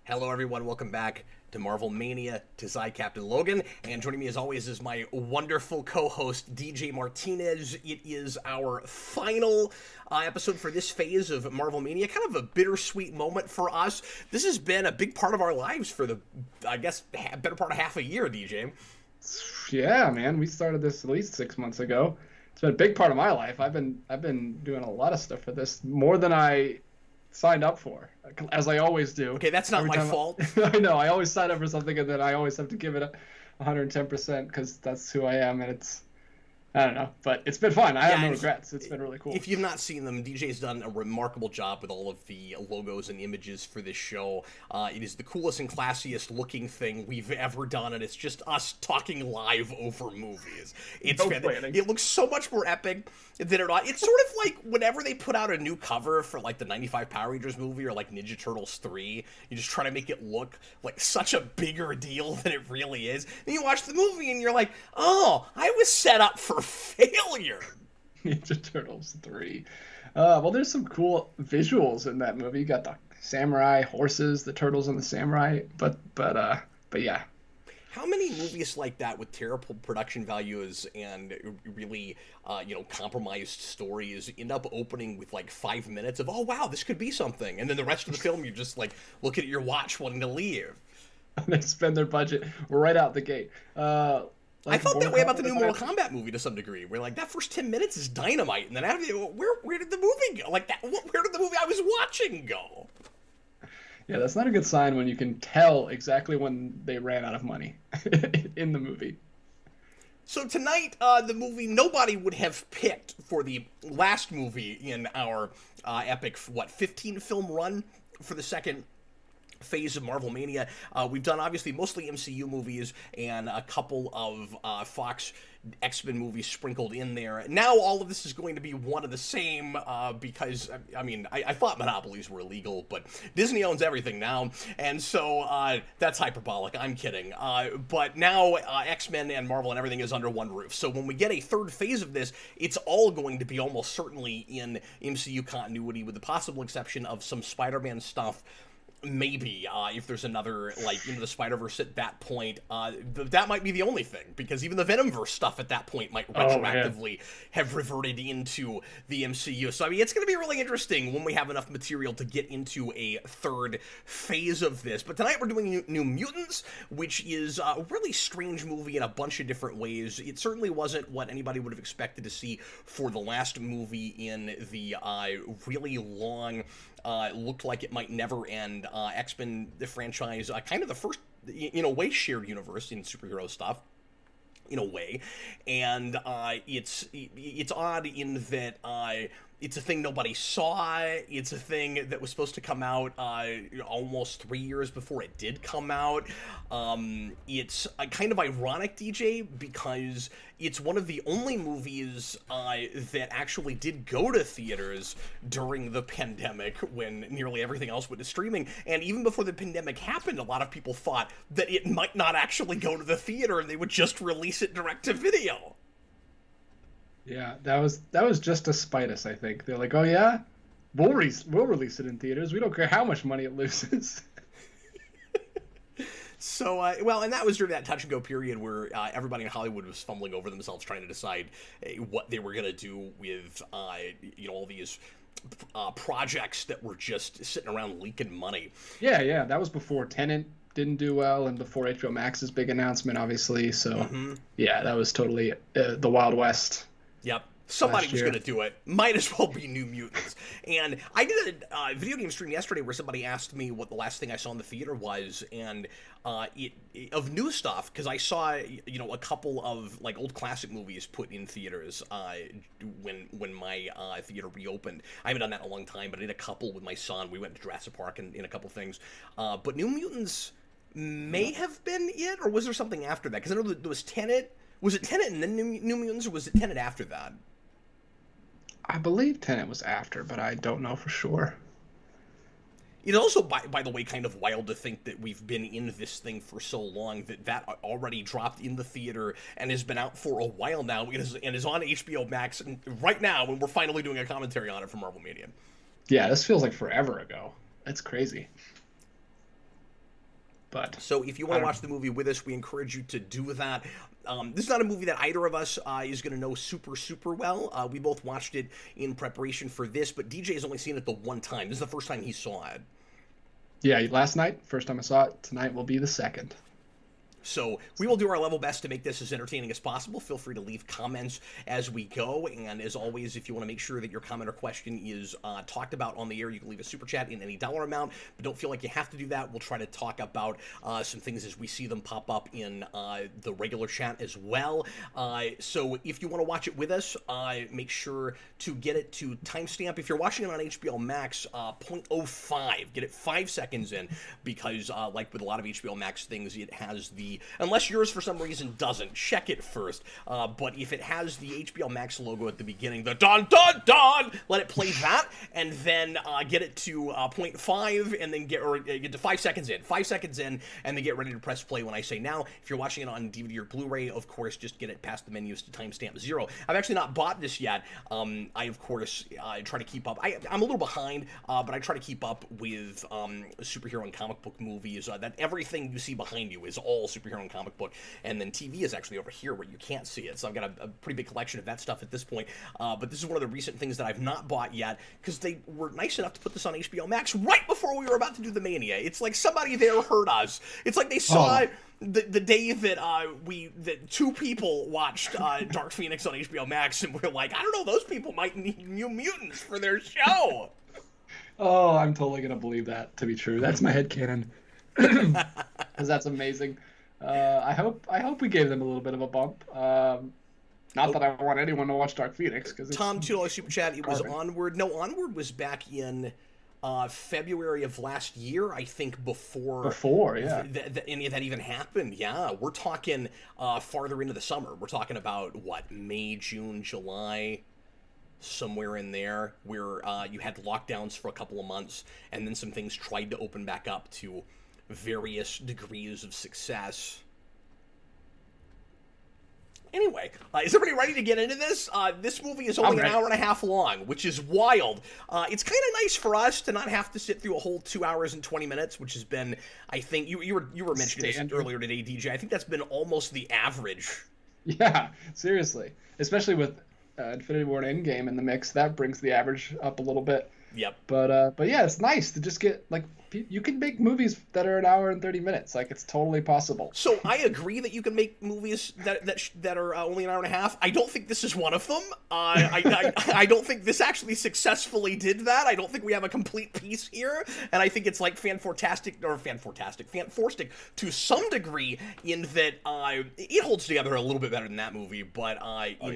Hello, everyone. Welcome back to Marvel Mania. Tis I, Captain Logan, and joining me as always is my wonderful co-host DJ Martinez. It is our final episode for this phase of Marvel Mania. Kind of a bittersweet moment for us. This has been a big part of our lives for the, I guess, better part of half a year, DJ. Yeah, man. We started this at least 6 months ago. It's been a big part of my life. I've been doing a lot of stuff for this, more than I signed up for, as I always do. Okay, that's not my fault. I know. I always sign up for something and then I always have to give it 110% because that's who I am, and I don't know, but it's been fun. I have no regrets. It's been really cool. If you've not seen them, DJ's done a remarkable job with all of the logos and images for this show. It is the coolest and classiest looking thing we've ever done, and it's just us talking live over movies. It looks so much more epic than it ought. It's sort of like whenever they put out a new cover for like the 95 Power Rangers movie or like Ninja Turtles 3, you just try to make it look like such a bigger deal than it really is. Then you watch the movie and you're like, oh, I was set up for failure. Ninja Turtles 3. Well, there's some cool visuals in that movie. You got the samurai horses, the turtles and the samurai, but yeah. How many movies like that with terrible production values and really, compromised stories end up opening with like 5 minutes of, oh wow, this could be something, and then the rest of the film you're just like looking at your watch wanting to leave. They spend their budget right out the gate. I felt that way about the new Mortal Kombat movie to some degree. We're like, that first 10 minutes is dynamite, and then after, where did the movie go? Like that, where did the movie I was watching go? Yeah, that's not a good sign when you can tell exactly when they ran out of money in the movie. So tonight, the movie nobody would have picked for the last movie in our epic, 15-film run for the second phase of Marvel Mania. We've done obviously mostly MCU movies and a couple of Fox X-Men movies sprinkled in there. Now all of this is going to be one of the same because, I thought monopolies were illegal, but Disney owns everything now, and so that's hyperbolic. I'm kidding. But now X-Men and Marvel and everything is under one roof. So when we get a third phase of this, it's all going to be almost certainly in MCU continuity, with the possible exception of some Spider-Man stuff. Maybe if there's another Into the Spider-Verse at that point, that might be the only thing, because even the Venomverse stuff at that point might retroactively have reverted into the MCU. So it's going to be really interesting when we have enough material to get into a third phase of this. But tonight we're doing New Mutants, which is a really strange movie in a bunch of different ways. It certainly wasn't what anybody would have expected to see for the last movie in the really long, looked like it might never end X-Men franchise, kind of the first, in a way, shared universe in superhero stuff, in a way, and it's odd in that it's a thing nobody saw. It's a thing that was supposed to come out almost 3 years before it did come out. It's kind of ironic, DJ, because it's one of the only movies that actually did go to theaters during the pandemic, when nearly everything else went to streaming. And even before the pandemic happened, a lot of people thought that it might not actually go to the theater and they would just release it direct to video. Yeah, that was just to spite us, I think. They're like, oh yeah, we'll release it in theaters. We don't care how much money it loses. So, and that was during that touch-and-go period where everybody in Hollywood was fumbling over themselves trying to decide what they were going to do with, all these projects that were just sitting around leaking money. Yeah, that was before Tenet didn't do well, and before HBO Max's big announcement, obviously. So, Yeah, that was totally the Wild West. Yep. Somebody was going to do it. Might as well be New Mutants. And I did a video game stream yesterday where somebody asked me what the last thing I saw in the theater was, and of new stuff, because I saw a couple of old classic movies put in theaters when my theater reopened. I haven't done that in a long time, but I did a couple with my son. We went to Jurassic Park and a couple things. But New Mutants may have been it, or was there something after that? Because I know there was Tenet. Was it Tenet and then New Mutants, or was it Tenet after that? I believe Tenet was after, but I don't know for sure. It's also, by the way, kind of wild to think that we've been in this thing for so long that already dropped in the theater and has been out for a while now, and is on HBO Max right now when we're finally doing a commentary on it for Marvel Mania. Yeah, this feels like forever ago. That's crazy. But so if you want to watch the movie with us, we encourage you to do that. This is not a movie that either of us is going to know super well. We both watched it in preparation for this, but DJ has only seen it the one time. This is the first time he saw it. Yeah, last night, first time I saw it. Tonight will be the second. So we will do our level best to make this as entertaining as possible. Feel free to leave comments as we go. And as always, if you want to make sure that your comment or question is talked about on the air, you can leave a super chat in any dollar amount. But don't feel like you have to do that. We'll try to talk about some things as we see them pop up in the regular chat as well. So if you want to watch it with us, make sure to get it to timestamp. If you're watching it on HBO Max, 0.05. Get it 5 seconds in, because like with a lot of HBO Max things, it has the, unless yours for some reason doesn't, check it first. But if it has the HBO Max logo at the beginning, the dun dun dun, let it play that, and then get it to 0.5, and then get to 5 seconds in. 5 seconds in, and then get ready to press play when I say now. If you're watching it on DVD or Blu-ray, of course, just get it past the menus to timestamp 0. I've actually not bought this yet. I, of course, try to keep up. I'm a little behind, but I try to keep up with superhero and comic book movies. That everything you see behind you is all superhero and comic book, and then TV is actually over here where you can't see it. So I've got a pretty big collection of that stuff at this point. But this is one of the recent things that I've not bought yet, because they were nice enough to put this on HBO Max right before we were about to do the Mania. It's like somebody there heard us. It's like they saw the day that two people watched Dark Phoenix on HBO Max, and we're like, I don't know, those people might need New Mutants for their show. Oh, I'm totally gonna believe that to be true. That's my headcanon. Because that's amazing. I hope we gave them a little bit of a bump. Not that I want anyone to watch Dark Phoenix, because Tom $2 super chat. It was Onward. No, Onward was back in February of last year, I think. Before yeah, any of that even happened. Yeah, we're talking farther into the summer. We're talking about what, May, June, July. Somewhere in there, where you had lockdowns for a couple of months, and then some things tried to open back up to various degrees of success. Anyway, is everybody ready to get into this? This movie is only an hour and a half long, which is wild. It's kind of nice for us to not have to sit through a whole 2 hours and 20 minutes, which has been, I think, you were mentioning this earlier today, DJ. I think that's been almost the average. Yeah, seriously. Especially with Infinity War and Endgame in the mix, that brings the average up a little bit. Yep. But yeah, it's nice to just get, like, you can make movies that are an hour and 30 minutes. Like, it's totally possible. So I agree that you can make movies that are only an hour and a half. I don't think this is one of them. I don't think this actually successfully did that. I don't think we have a complete piece here, and I think it's like fanforstic to some degree, in that it holds together a little bit better than that movie, but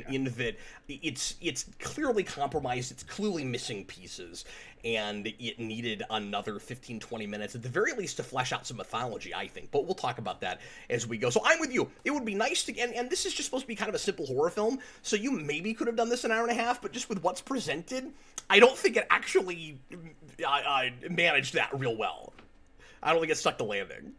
in that it's clearly compromised. It's clearly missing pieces, and it needed another 15-20 minutes at the very least to flesh out some mythology, I think. But we'll talk about that as we go. So I'm with you. It would be nice to, and this is just supposed to be kind of a simple horror film, so you maybe could have done this in an hour and a half, but just with what's presented, I don't think it actually managed that real well. I don't think it stuck the landing.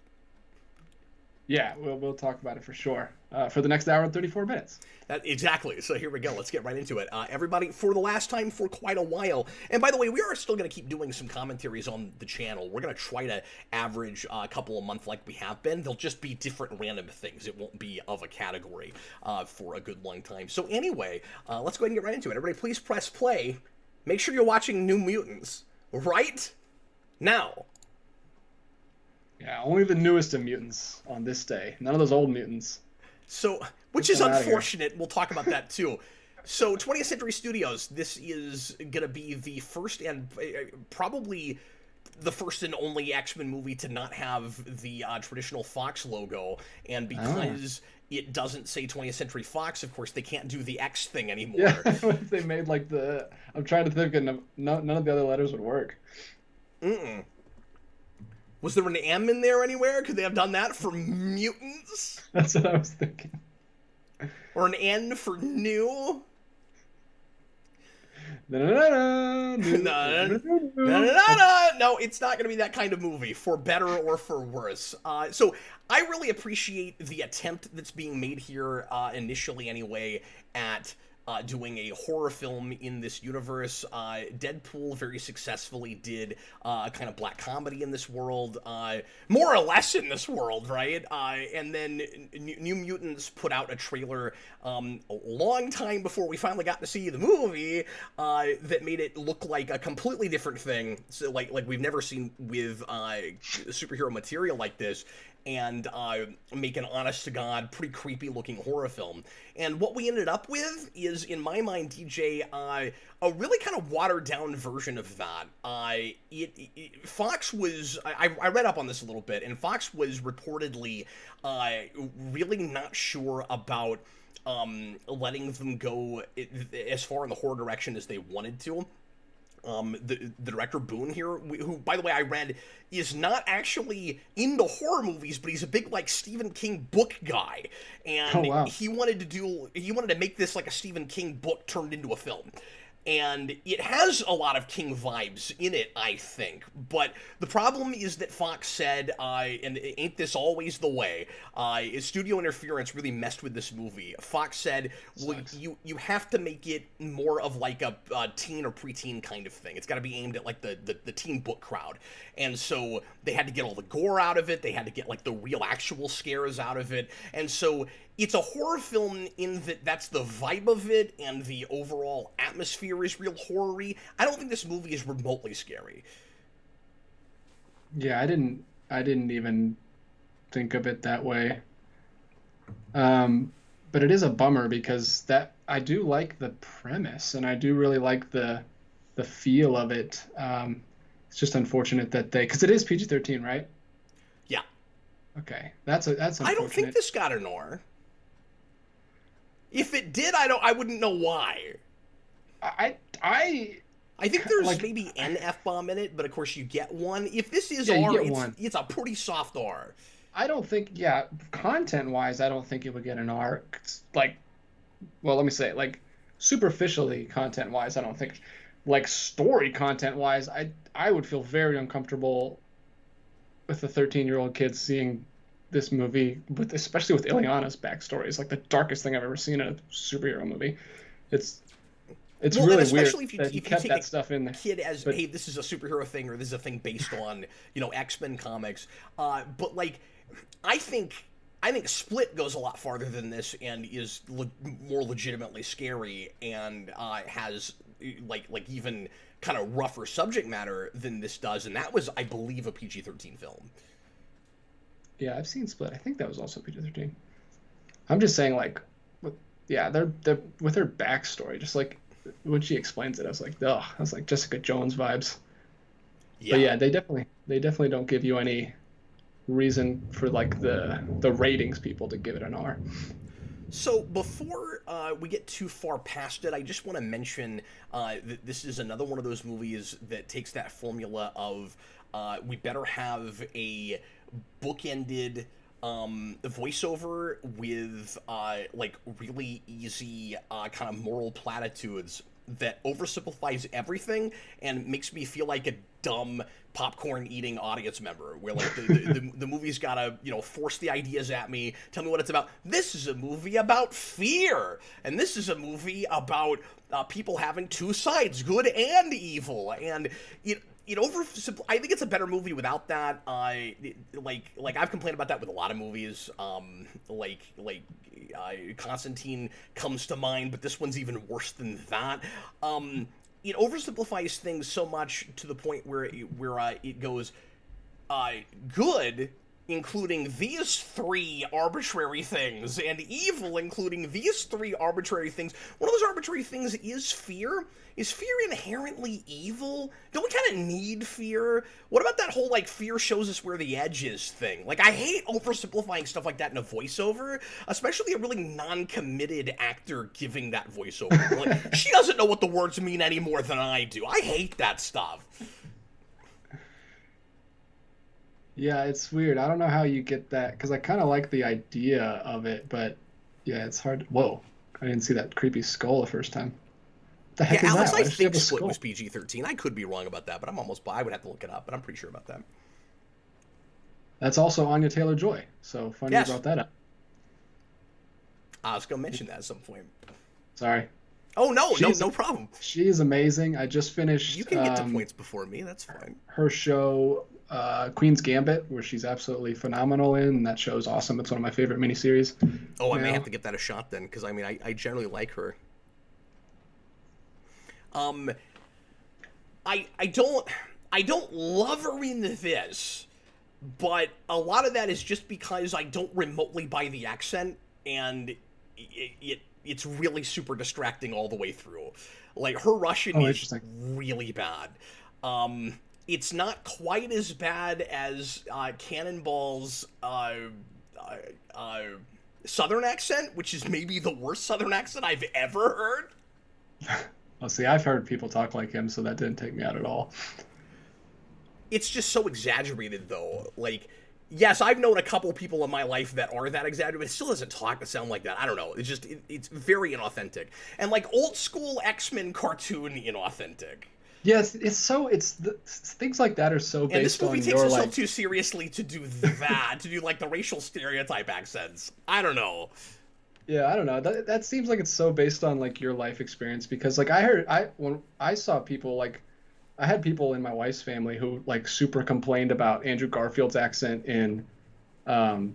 Yeah, we'll talk about it for sure. For the next hour and 34 minutes. Exactly. So here we go. Let's get right into it. Everybody, for the last time for quite a while, and by the way, we are still going to keep doing some commentaries on the channel. We're going to try to average a couple a month like we have been. They'll just be different random things. It won't be of a category for a good long time. So anyway, let's go ahead and get right into it. Everybody, please press play. Make sure you're watching New Mutants right now. Yeah, only the newest of mutants on this day. None of those old mutants. So, which is unfortunate. We'll talk about that too. So, 20th Century Studios, this is going to be the first and probably the first and only X-Men movie to not have the traditional Fox logo. And because it doesn't say 20th Century Fox, of course, they can't do the X thing anymore. Yeah, they made like the... I'm trying to think, and none of the other letters would work. Mm-mm. Was there an M in there anywhere? Could they have done that for mutants? That's what I was thinking. Or an N for new? No, it's not going to be that kind of movie, for better or for worse. So I really appreciate the attempt that's being made here, initially anyway, at doing a horror film in this universe. Deadpool very successfully did a kind of black comedy in this world, more or less in this world, right? And then New Mutants put out a trailer a long time before we finally got to see the movie that made it look like a completely different thing. So like we've never seen with superhero material like this. And make an honest-to-God, pretty creepy-looking horror film. And what we ended up with is, in my mind, DJ, a really kind of watered-down version of that. Fox was... I read up on this a little bit, and Fox was reportedly really not sure about letting them go as far in the horror direction as they wanted to. The director Boone here, who, by the way, I read is not actually into horror movies, but he's a big like Stephen King book guy, and he wanted to make this like a Stephen King book turned into a film. And it has a lot of King vibes in it, I think. But the problem is that Fox said, and ain't this always the way, studio interference really messed with this movie. Fox said, well, you have to make it more of like a teen or preteen kind of thing. It's got to be aimed at like the teen book crowd. And so they had to get all the gore out of it. They had to get like the real actual scares out of it. And so it's a horror film in that that's the vibe of it, and the overall atmosphere is real horror-y. I don't think this movie is remotely scary. Yeah, I didn't even think of it that way. But it is a bummer because that I do like the premise, and I do really like the feel of it. It's just unfortunate that because it is PG-13, right? Yeah. Okay, that's unfortunate. I don't think this got an R. If it did, I wouldn't know why. I think there's like, maybe an F-bomb in it, but of course you get one. If this is R, it's a pretty soft R. I don't think, content-wise, I don't think it would get an R. Like, well, let me say, like, superficially content-wise, I don't think. Like, story content-wise, I would feel very uncomfortable with a 13-year-old kid seeing this movie, especially with Ileana's backstory. It's like the darkest thing I've ever seen in a superhero movie. It's really weird that you kept that stuff in there. Kid as, hey, this is a superhero thing, or this is a thing based on, X-Men comics. But like, I think Split goes a lot farther than this and is more legitimately scary and has like even kind of rougher subject matter than this does. And that was, I believe, a PG-13 film. Yeah, I've seen Split. I think that was also PG-13. I'm just saying, like, they're with her backstory, just like when she explains it, I was like Jessica Jones vibes. Yeah. But yeah, they definitely don't give you any reason for like the ratings people to give it an R. So before we get too far past it, I just want to mention that this is another one of those movies that takes that formula of we better have a bookended voiceover with like really easy kind of moral platitudes that oversimplifies everything and makes me feel like a dumb popcorn eating audience member, where like the movie's gotta force the ideas at me, tell me what it's about. This is a movie about fear, and this is a movie about people having two sides, good and evil, and I think it's a better movie without that. Like I've complained about that with a lot of movies. Constantine comes to mind, but this one's even worse than that. It oversimplifies things so much to the point where it goes good, including these three arbitrary things, and evil, including these three arbitrary things. One of those arbitrary things is fear. Is fear inherently evil? Don't we kind of need fear? What about that whole, like, fear shows us where the edge is thing? Like, I hate oversimplifying stuff like that in a voiceover, especially a really non-committed actor giving that voiceover. Like, she doesn't know what the words mean any more than I do. I hate that stuff. Yeah, it's weird. I don't know how you get that, because I kind of like the idea of it, but yeah, it's hard. Whoa, I didn't see that creepy skull the first time. What the heck is Alex, that? I think Split was PG-13. I could be wrong about that, but I would have to look it up, but I'm pretty sure about that. That's also Anya Taylor-Joy, so funny you brought that up. I was going to mention that at some point. Sorry. Oh no, no, She's no problem. she is amazing. I just You finished can get to points before me. That's fine. her show Queen's Gambit, where she's absolutely phenomenal in. And that show is awesome. It's one of my favorite miniseries Oh, I may have now. to get that a shot then, because I mean, I generally like her. Um, I don't love her in this, but a lot of that is just because I don't remotely buy the accent, and it's really super distracting all the way through. Like, her Russian Oh, is interesting. really bad. It's not quite as bad as Cannonball's uh, Southern accent, which is maybe the worst Southern accent I've ever heard. Well, see, I've heard people talk like him, so that didn't take me out at all. It's just so exaggerated, though. Like, yes, I've known a couple people in my life that are that exaggerated, but it still doesn't talk to sound like that. I don't know. It's just, it's very inauthentic. And, like, old school X-Men cartoon inauthentic. Yes, things like that are so And this based movie on takes your itself like. too seriously to do that, to do, like, the racial stereotype accents. I don't know. Yeah, I don't know. That seems like it's so based on like your life experience because like when I saw people like I had people in my wife's family who like super complained about Andrew Garfield's accent in oh,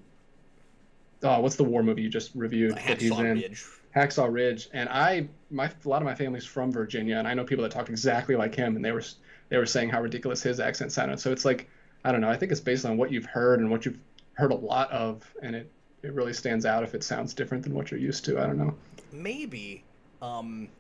what's the war movie you just reviewed that he's Hacksaw in? Ridge. Hacksaw Ridge. And a lot of my family's from Virginia, and I know people that talk exactly like him, and they were saying how ridiculous his accent sounded. So it's like I don't know. I think it's based on what you've heard and what you've heard a lot of, and it really stands out if it sounds different than what you're used to. I don't know. Maybe.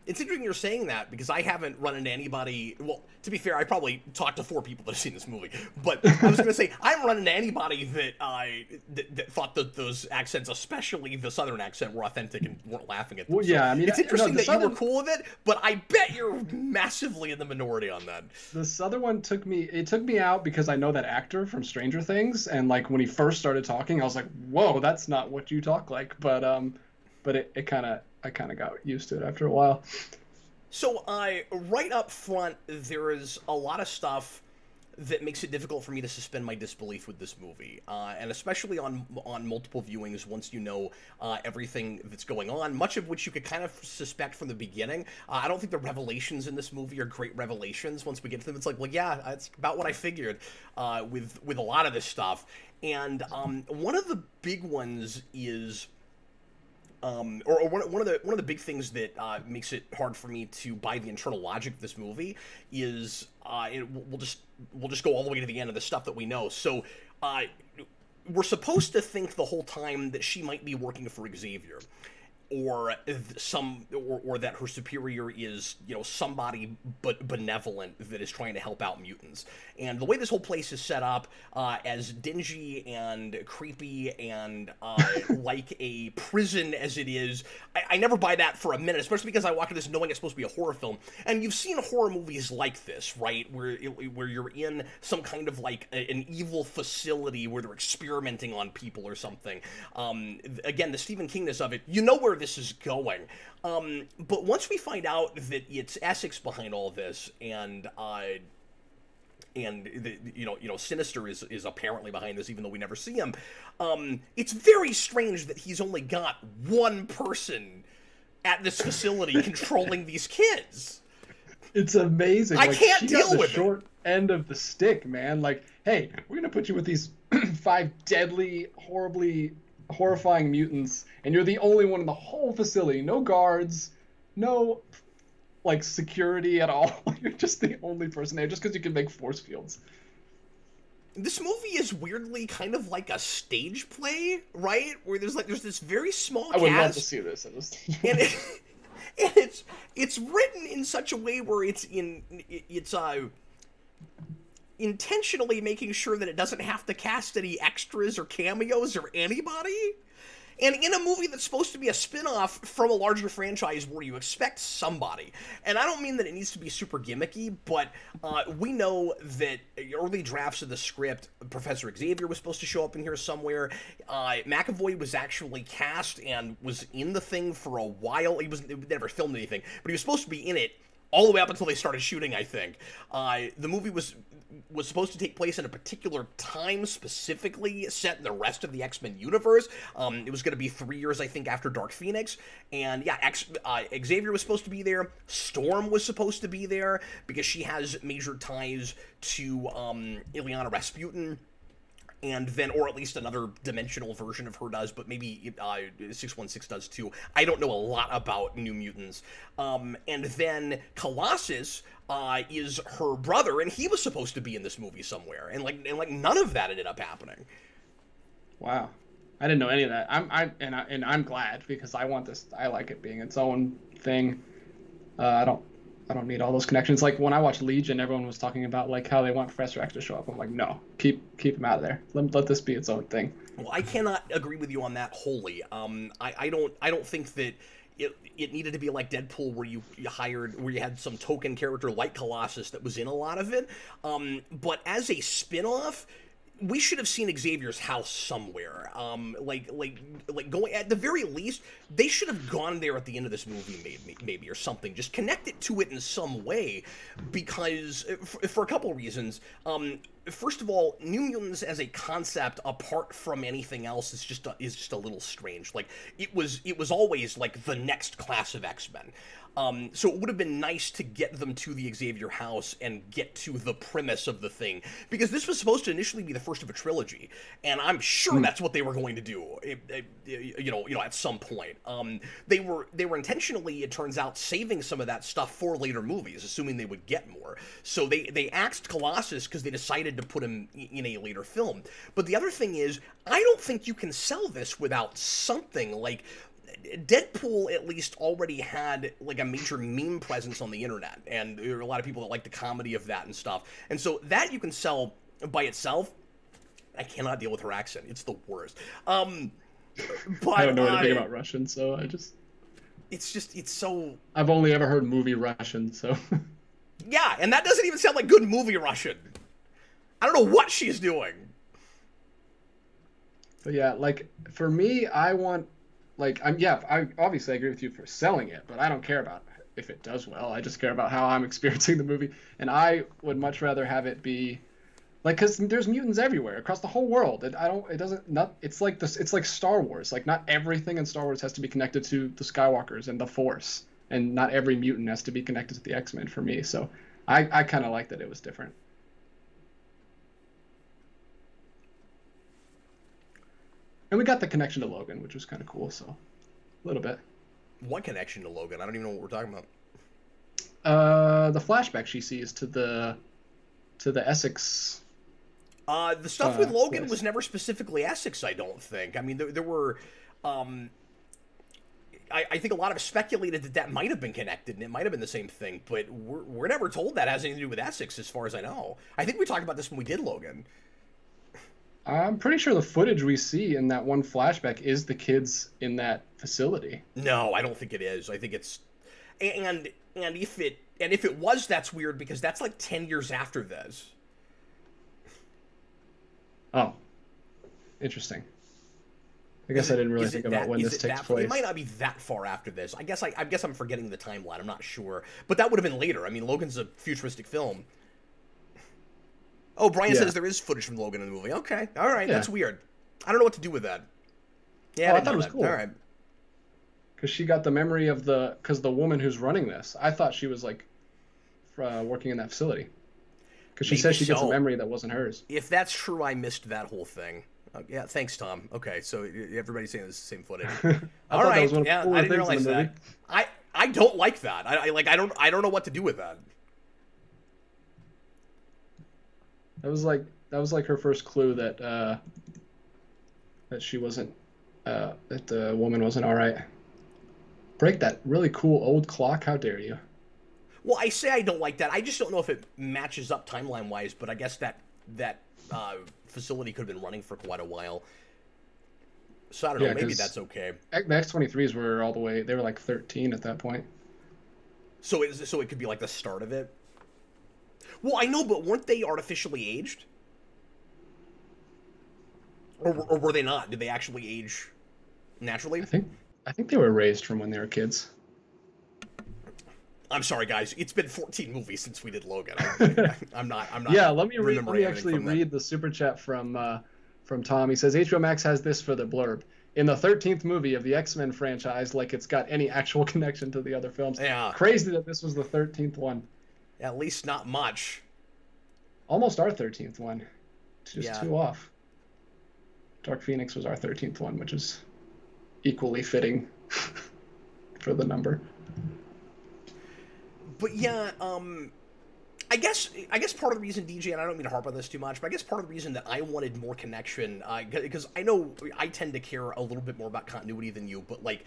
It's interesting you're saying that because I haven't run into anybody. Well, to be fair, I probably talked to 4 people that have seen this movie. But I was going to say I haven't run into anybody that thought that those accents, especially the Southern accent, were authentic and weren't laughing at them. Well, yeah, I mean, it's interesting no, that you were cool with it, but I bet you're massively in the minority on that. the Southern one took me out because I know that actor from Stranger Things, and like when he first started talking, I was like, whoa, that's not what you talk like. But I kind of got used to it after a while. So, right up front, there is a lot of stuff that makes it difficult for me to suspend my disbelief with this movie, and especially on multiple viewings. Once you know everything that's going on, much of which you could kind of suspect from the beginning. I don't think the revelations in this movie are great revelations. Once we get to them, it's like, well, yeah, it's about what I figured with a lot of this stuff. And one of the big ones is. Or one of the big things that makes it hard for me to buy the internal logic of this movie is we'll just go all the way to the end of the stuff that we know. So we're supposed to think the whole time that she might be working for Xavier, or or that her superior is somebody but benevolent that is trying to help out mutants. And the way this whole place is set up, as dingy and creepy and like a prison as it is, I never buy that for a minute, especially because I walk into this knowing it's supposed to be a horror film. And you've seen horror movies like this, right, where you're in some kind of like an evil facility where they're experimenting on people or something. Again, the Stephen Kingness of it, you know where this is going. But once we find out that it's Essex behind all this, and Sinister is apparently behind this, even though we never see him. It's very strange that he's only got one person at this facility controlling these kids. It's amazing. I can't deal with the short end of the stick, man. Like, hey, we're gonna put you with these 5 deadly, horrifying mutants, and you're the only one in the whole facility. No guards, no like security at all. You're just the only person there, just because you can make force fields. This movie is weirdly kind of like a stage play, right? Where there's this very small cast. I would love to see this. And it's written in such a way where it's intentionally making sure that it doesn't have to cast any extras or cameos or anybody. And in a movie that's supposed to be a spin-off from a larger franchise where you expect somebody. And I don't mean that it needs to be super gimmicky, but we know that early drafts of the script, Professor Xavier was supposed to show up in here somewhere. McAvoy was actually cast and was in the thing for a while. He never filmed anything, but he was supposed to be in it all the way up until they started shooting, I think. The movie was supposed to take place in a particular time, specifically set in the rest of the X-Men universe. It was going to be 3 years, I think, after Dark Phoenix. And yeah, Xavier was supposed to be there. Storm was supposed to be there because she has major ties to Ilyana Rasputin. And then, or at least another dimensional version of her does, but maybe 616 does too. I don't know a lot about New Mutants. And then Colossus is her brother, and he was supposed to be in this movie somewhere, and like none of that ended up happening. Wow, I didn't know any of that. I'm glad, because I want this. I like it being its own thing. I don't need all those connections. Like when I watched Legion, everyone was talking about like how they want Professor X to show up. I'm like, no, keep him out of there. Let this be its own thing. Well, I cannot agree with you on that wholly. I don't think that it needed to be like Deadpool, where you had some token character like Colossus that was in a lot of it. But as a spin-off, we should have seen Xavier's house somewhere. Like going, at the very least, they should have gone there at the end of this movie, maybe or something. Just connect it to it in some way, because for a couple of reasons. First of all, New Mutants as a concept, apart from anything else, is just a little strange. Like it was always like the next class of X-Men. So it would have been nice to get them to the Xavier house and get to the premise of the thing, because this was supposed to initially be the first of a trilogy, and I'm sure that's what they were going to do. At some point, they were intentionally, it turns out, saving some of that stuff for later movies, assuming they would get more. So they axed Colossus because they decided to put him in a later film. But the other thing is, I don't think you can sell this without something like. Deadpool at least already had like a major meme presence on the internet, and there are a lot of people that like the comedy of that and stuff, and so that you can sell by itself. I cannot deal with her accent; it's the worst. But I don't know anything about Russian, so it's so. I've only ever heard movie Russian, so. Yeah, and that doesn't even sound like good movie Russian. I don't know what she's doing. But yeah, like for me, I want. Like, I obviously agree with you for selling it, but I don't care about if it does well. I just care about how I'm experiencing the movie, and I would much rather have it be, like, because there's mutants everywhere across the whole world. It's like this. It's like Star Wars. Like, not everything in Star Wars has to be connected to the Skywalkers and the Force, and not every mutant has to be connected to the X-Men for me. So, I kind of like that it was different. And we got the connection to Logan, which was kind of cool, so a little bit. What connection to Logan? I don't even know what we're talking about. The flashback she sees to the Essex. The stuff with Logan place. was never specifically Essex, I don't think. I mean, there were. I think a lot of us speculated that might have been connected, and it might have been the same thing, but we're never told that has anything to do with Essex, as far as I know. I think we talked about this when we did Logan. I'm pretty sure the footage we see in that one flashback is the kids in that facility. No, I don't think it is. I think it's, and if it was, that's weird, because that's like 10 years after this. Oh, interesting. I guess I didn't really think about when this takes place. It might not be that far after this. I guess I'm forgetting the timeline. I'm not sure, but that would have been later. I mean, Logan's a futuristic film. Oh, Brian says there is footage from Logan in the movie. Okay, all right, that's weird. I don't know what to do with that. Yeah, I thought it was cool. All right, because she got the memory of because the woman who's running this, I thought she was like working in that facility, because she says she gets a memory that wasn't hers. If that's true, I missed that whole thing. Yeah, thanks, Tom. Okay, so everybody's saying it's the same footage. All right, I didn't realize that. I don't like that. I don't know what to do with that. That was like her first clue that she wasn't that the woman wasn't all right. Break that really cool old clock! How dare you? Well, I say I don't like that. I just don't know if it matches up timeline wise. But I guess that facility could have been running for quite a while. So I don't know. Maybe that's okay. The X-23s were all the way. They were like 13 at that point. So it could be like the start of it. Well, I know, but weren't they artificially aged? Or were they not? Did they actually age naturally? I think they were raised from when they were kids. I'm sorry, guys. It's been 14 movies since we did Logan. I'm not. Yeah, let me remembering actually read the super chat from Tom. He says HBO Max has this for the blurb. In the 13th movie of the X-Men franchise, like it's got any actual connection to the other films. Yeah. Crazy that this was the 13th one. At least not much. Almost our 13th one. It's just Yeah. 2 off. Dark Phoenix was our 13th one, which is equally fitting for the number. But yeah, I guess part of the reason, DJ, and I don't mean to harp on this too much, but I guess part of the reason that I wanted more connection, because I know I tend to care a little bit more about continuity than you, but like,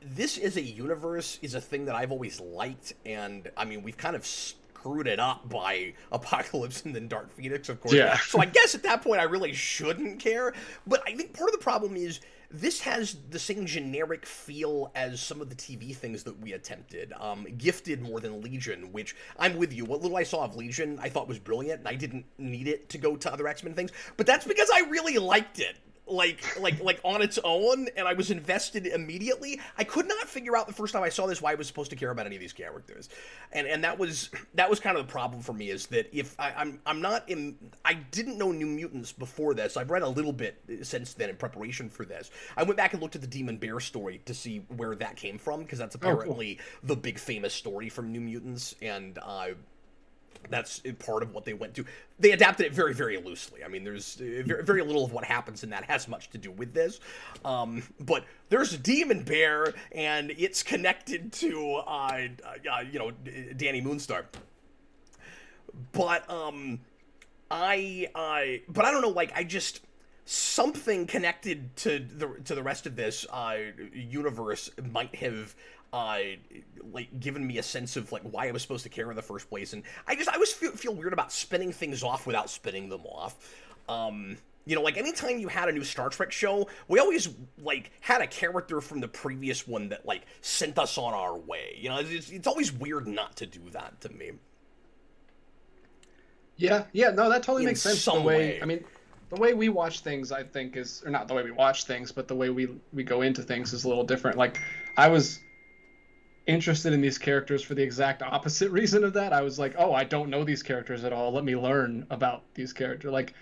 this as a universe is a thing that I've always liked, and I mean, we've kind of screwed it up by Apocalypse and then Dark Phoenix, of course. Yeah. So I guess at that point I really shouldn't care, but I think part of the problem is this has the same generic feel as some of the TV things that we attempted. Gifted more than Legion, which I'm with you. What little I saw of Legion I thought was brilliant, and I didn't need it to go to other X-Men things, but that's because I really liked it. Like on its own, and I was invested immediately. I could not figure out the first time I saw this why I was supposed to care about any of these characters, and that was kind of the problem for me, is that if I'm not in, I didn't know New Mutants before this. I've read a little bit since then in preparation for this. I went back and looked at the Demon Bear story to see where that came from, because that's apparently the big famous story from New Mutants, and that's part of what they went to. They adapted it very, very loosely. I mean, there's very, very little of what happens in that has much to do with this. But there's a Demon Bear, and it's connected to, Danny Moonstar. But I don't know. Like, I just, something connected to the rest of this universe might have given me a sense of like why I was supposed to care in the first place, and I always feel weird about spinning things off without spinning them off. Like anytime you had a new Star Trek show, we always like had a character from the previous one that like sent us on our way. It's always weird not to do that to me. Yeah, no, that totally makes sense. Some way. I mean, the way we watch things, I think, is, or not the way we watch things, but the way we go into things is a little different. Like, I was interested in these characters for the exact opposite reason of that. I was like, oh, I don't know these characters at all. Let me learn about these characters. Like,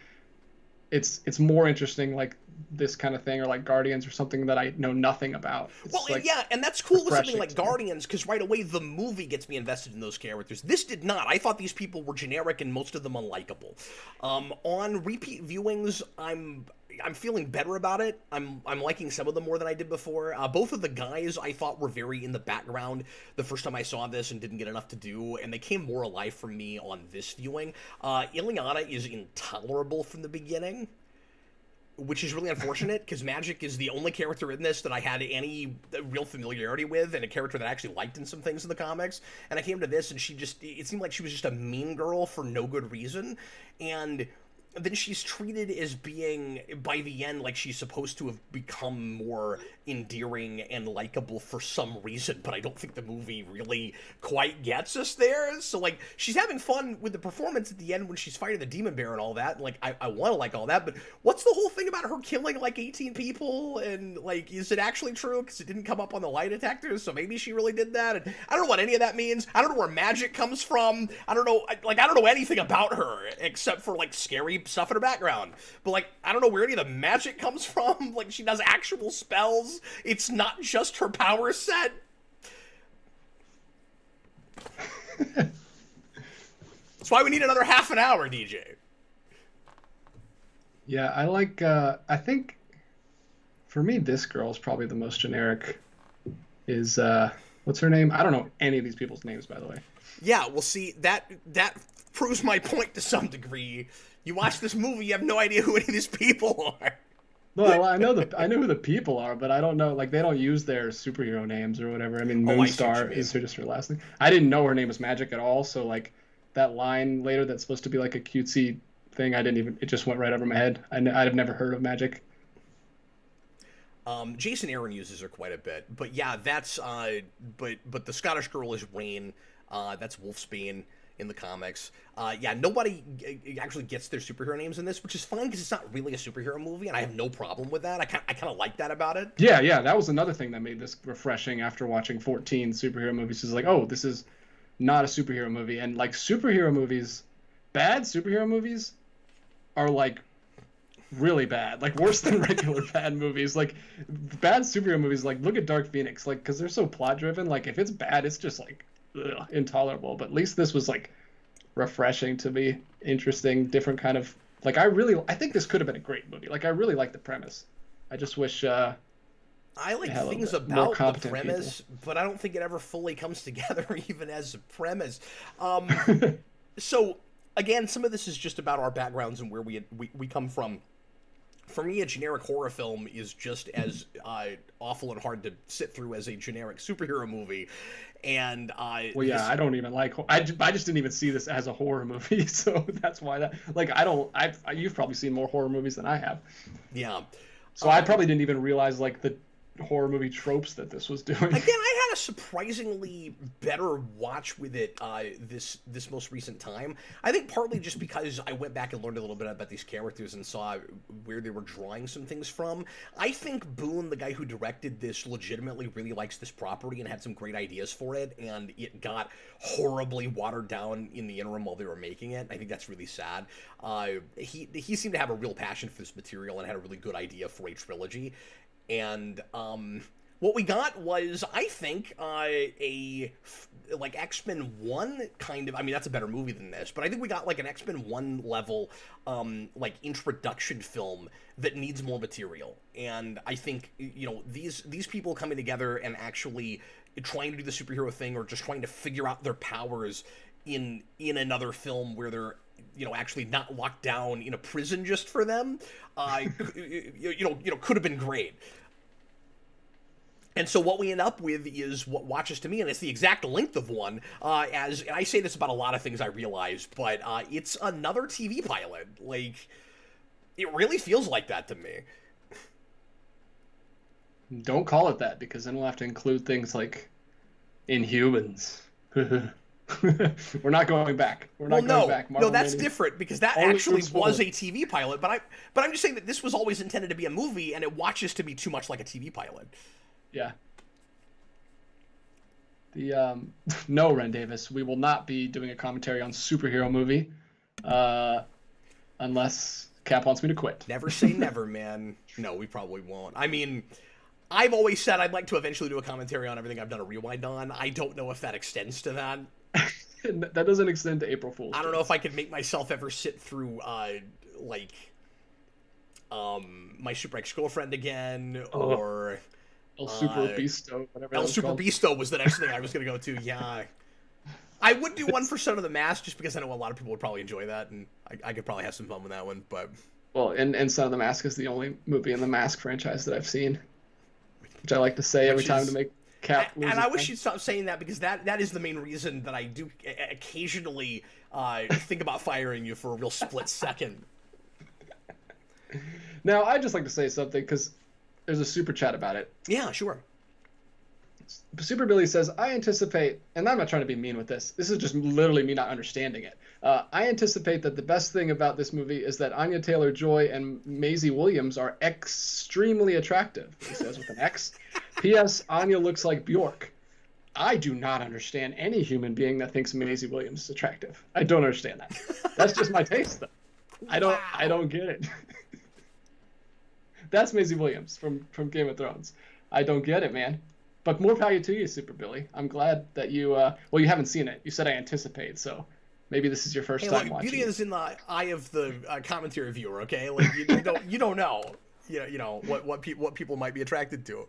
it's more interesting, like this kind of thing, or like Guardians or something that I know nothing about. It's yeah, and that's cool with something like me. Guardians, because right away the movie gets me invested in those characters. This did not. I thought these people were generic and most of them unlikable. On repeat viewings, I'm feeling better about it. I'm liking some of them more than I did before. Both of the guys I thought were very in the background the first time I saw this and didn't get enough to do, and they came more alive for me on this viewing. Ileana is intolerable from the beginning, which is really unfortunate, because Magic is the only character in this that I had any real familiarity with, and a character that I actually liked in some things in the comics. And I came to this, and it seemed like she was just a mean girl for no good reason. And then she's treated as being, by the end, like she's supposed to have become more endearing and likable for some reason, but I don't think the movie really quite gets us there. So, like, she's having fun with the performance at the end when she's fighting the Demon Bear and all that, and, like, I want to like all that, but what's the whole thing about her killing, like, 18 people, and, like, is it actually true? Because it didn't come up on the lie detectors, so maybe she really did that, and I don't know what any of that means. I don't know where magic comes from. I don't know anything about her, except for, like, scary stuff in her background. But, like, I don't know where any of the magic comes from. Like, she does actual spells. It's not just her power set. That's why we need another half an hour, DJ. Yeah, I like, I think, for me, this girl is probably the most generic. Is, what's her name? I don't know any of these people's names, by the way. Yeah, well, see, that proves my point to some degree. You watch this movie, you have no idea who any of these people are. Well, I know who the people are, but I don't know. Like, they don't use their superhero names or whatever. I mean, Moonstar is just her last name. I didn't know her name was Magic at all. So, like, that line later that's supposed to be like a cutesy thing, it just went right over my head. I'd have never heard of Magic. Jason Aaron uses her quite a bit, but yeah, that's but the Scottish girl is Rain. That's Wolfsbane. in the comics. Yeah, nobody actually gets their superhero names in this, which is fine because it's not really a superhero movie, and I have no problem with that. I kind of like that about it. Yeah, that was another thing that made this refreshing after watching 14 superhero movies. Is like, oh, this is not a superhero movie. And like superhero movies, bad superhero movies are like really bad, like worse than regular bad movies. Like bad superhero movies, like look at Dark Phoenix, like because they're so plot driven. Like if it's bad, it's just like intolerable. But at least this was like refreshing to me, interesting, different kind of like I think this could have been a great movie. Like I really like the premise. I just wish I like things about the premise, people. but I don't think it ever fully comes together even as a premise. So again, some of this is just about our backgrounds and where we come from. For me, a generic horror film is just as awful and hard to sit through as a generic superhero movie. And I don't even like. I just didn't even see this as a horror movie, so that's why that. Like, you've probably seen more horror movies than I have. Yeah. So I probably didn't even realize like the horror movie tropes that this was doing. Again, I had a surprisingly better watch with it this most recent time. I think partly just because I went back and learned a little bit about these characters and saw where they were drawing some things from. I think Boone, the guy who directed this, legitimately really likes this property and had some great ideas for it, and it got horribly watered down in the interim while they were making it. I think that's really sad. He seemed to have a real passion for this material and had a really good idea for a trilogy. And what we got was, I think, a like X-Men 1 kind of. I mean, that's a better movie than this, but I think we got like an X-Men 1 level like introduction film that needs more material. And I think, you know, these people coming together and actually trying to do the superhero thing or just trying to figure out their powers in another film where they're, you know, actually not locked down in a prison just for them, could have been great. And so what we end up with is what watches to me, and it's the exact length of one, and I say this about a lot of things I realize, but it's another TV pilot. Like, it really feels like that to me. Don't call it that, because then we'll have to include things like Inhumans. We're not going back. We're not going back. No, that's different, because that actually was a TV pilot. But I'm just saying that this was always intended to be a movie, and it watches to me too much like a TV pilot. Yeah. No, Ren Davis, we will not be doing a commentary on superhero movie, unless Cap wants me to quit. Never say never, man. No, we probably won't. I mean, I've always said I'd like to eventually do a commentary on everything I've done a rewind on. I don't know if that extends to that. That doesn't extend to April Fool's. I don't know if I could make myself ever sit through My Super Ex-Girlfriend again, or El Super Beasto, whatever. El Super Beasto was the next thing I was going to go to. Yeah, I would do one for Son of the Mask just because I know a lot of people would probably enjoy that, and I could probably have some fun with that one. But and Son of the Mask is the only movie in the Mask franchise that I've seen, which I like to say every time to make Cap lose. And I wish you'd stop saying that, because that is the main reason that I do occasionally think about firing you for a real split second. Now, I'd just like to say something, because there's a super chat about it. Yeah, sure. Super Billy says, I anticipate, and I'm not trying to be mean with this. This is just literally me not understanding it. I anticipate that the best thing about this movie is that Anya Taylor-Joy and Maisie Williams are extremely attractive, he says with an X. P.S. Anya looks like Bjork. I do not understand any human being that thinks Maisie Williams is attractive. I don't understand that. That's just my taste, though. I don't get it. That's Maisie Williams from Game of Thrones. I don't get it, man. But more value to you, Super Billy. I'm glad that you you haven't seen it. You said I anticipate, so maybe this is your first time watching. Beauty is in the eye of the commentary viewer, okay? Like you don't know, what people might be attracted to.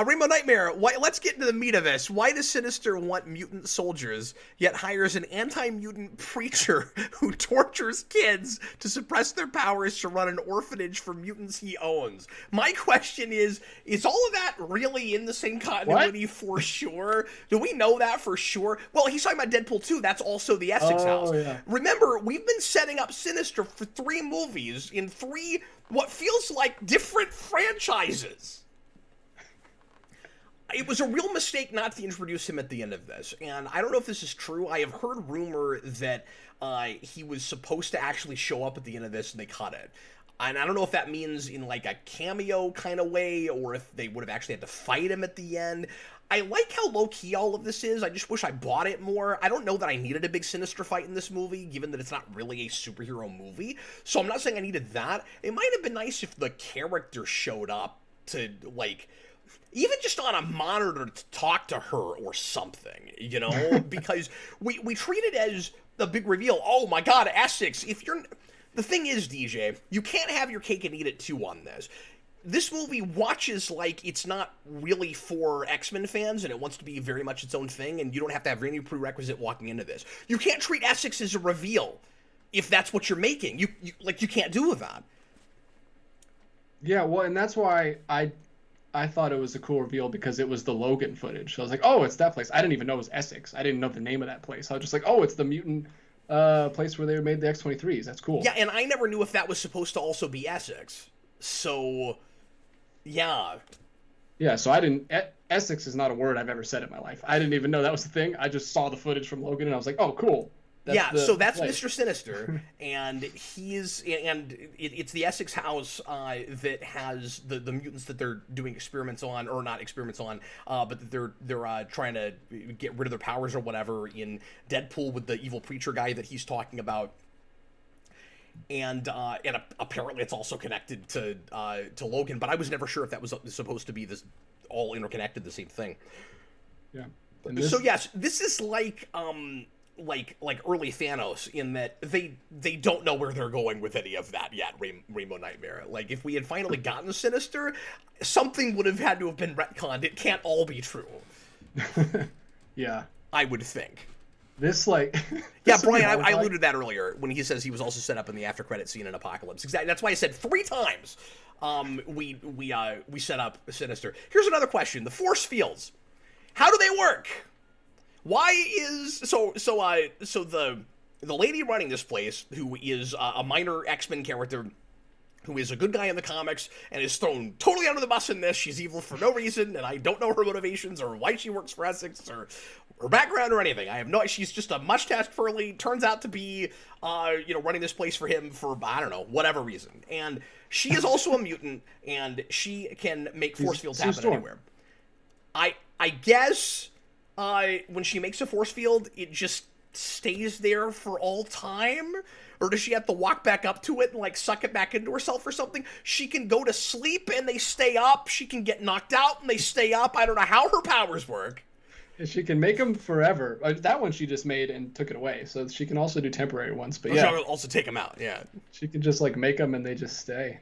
Rainbow Nightmare, let's get into the meat of this. Why does Sinister want mutant soldiers, yet hires an anti-mutant preacher who tortures kids to suppress their powers to run an orphanage for mutants he owns? My question is all of that really in the same continuity for sure? Do we know that for sure? Well, he's talking about Deadpool 2. That's also the Essex House. Yeah. Remember, we've been setting up Sinister for 3 movies in 3 what feels like different franchises. It was a real mistake not to introduce him at the end of this, and I don't know if this is true. I have heard rumor that he was supposed to actually show up at the end of this, and they cut it. And I don't know if that means in like a cameo kind of way, or if they would have actually had to fight him at the end. I like how low-key all of this is. I just wish I bought it more. I don't know that I needed a big Sinister fight in this movie, given that it's not really a superhero movie. So I'm not saying I needed that. It might have been nice if the character showed up to, like, even just on a monitor to talk to her or something, you know? Because we treat it as a big reveal. Oh my god, Essex, if you're... The thing is, DJ, you can't have your cake and eat it too on this. This movie watches like it's not really for X-Men fans, and it wants to be very much its own thing, and you don't have to have any prerequisite walking into this. You can't treat Essex as a reveal if that's what you're making. You can't do that. Yeah, well, and that's why I thought it was a cool reveal, because it was the Logan footage. So I was like, oh, it's that place. I didn't even know it was Essex. I didn't know the name of that place. I was just like, oh, it's the mutant place where they made the X-23s. That's cool. Yeah, and I never knew if that was supposed to also be Essex. So, yeah. Yeah, so I didn't... Essex is not a word I've ever said in my life. I didn't even know that was the thing. I just saw the footage from Logan, and I was like, oh, cool. That's Mr. Sinister, and it's the Essex house that has the mutants that they're doing experiments on, or not experiments on, but that they're trying to get rid of their powers or whatever in Deadpool with the evil preacher guy that he's talking about. And apparently it's also connected to Logan, but I was never sure if that was supposed to be this all interconnected, the same thing. Yeah. So yes, this is like early Thanos in that they don't know where they're going with any of that yet. Rainbow Nightmare. Like, if we had finally gotten Sinister, something would have had to have been retconned. It can't all be true. Yeah, I would think. This yeah, Brian, I alluded to that earlier when he says he was also set up in the after credit scene in Apocalypse. Exactly. That's why I said 3 times. We set up Sinister. Here's another question: the force fields. How do they work? Why is the lady running this place, who is a minor X-Men character, who is a good guy in the comics and is thrown totally under the bus in this? She's evil for no reason, and I don't know her motivations or why she works for Essex or her background or anything. I have no. She's just a mustache twirly. Turns out to be running this place for him for, I don't know, whatever reason. And she is also a mutant, and she can make force fields happen anywhere. I guess. When she makes a force field, it just stays there for all time? Or does she have to walk back up to it and, like, suck it back into herself or something? She can go to sleep and they stay up. She can get knocked out and they stay up. I don't know how her powers work. She can make them forever. That one she just made and took it away. So she can also do temporary ones. But yeah. She'll also take them out, yeah. She can just, like, make them and they just stay.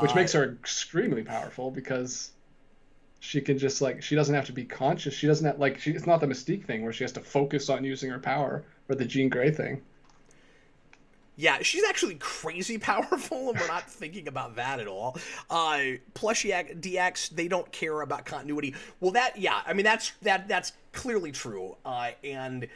Which makes her extremely powerful, because... she can just, like, she doesn't have to be conscious. She doesn't have, like, it's not the Mystique thing where she has to focus on using her power, or the Jean Grey thing. Yeah, she's actually crazy powerful, and we're not thinking about that at all. Plushy DX, they don't care about continuity. Well, that's clearly true. And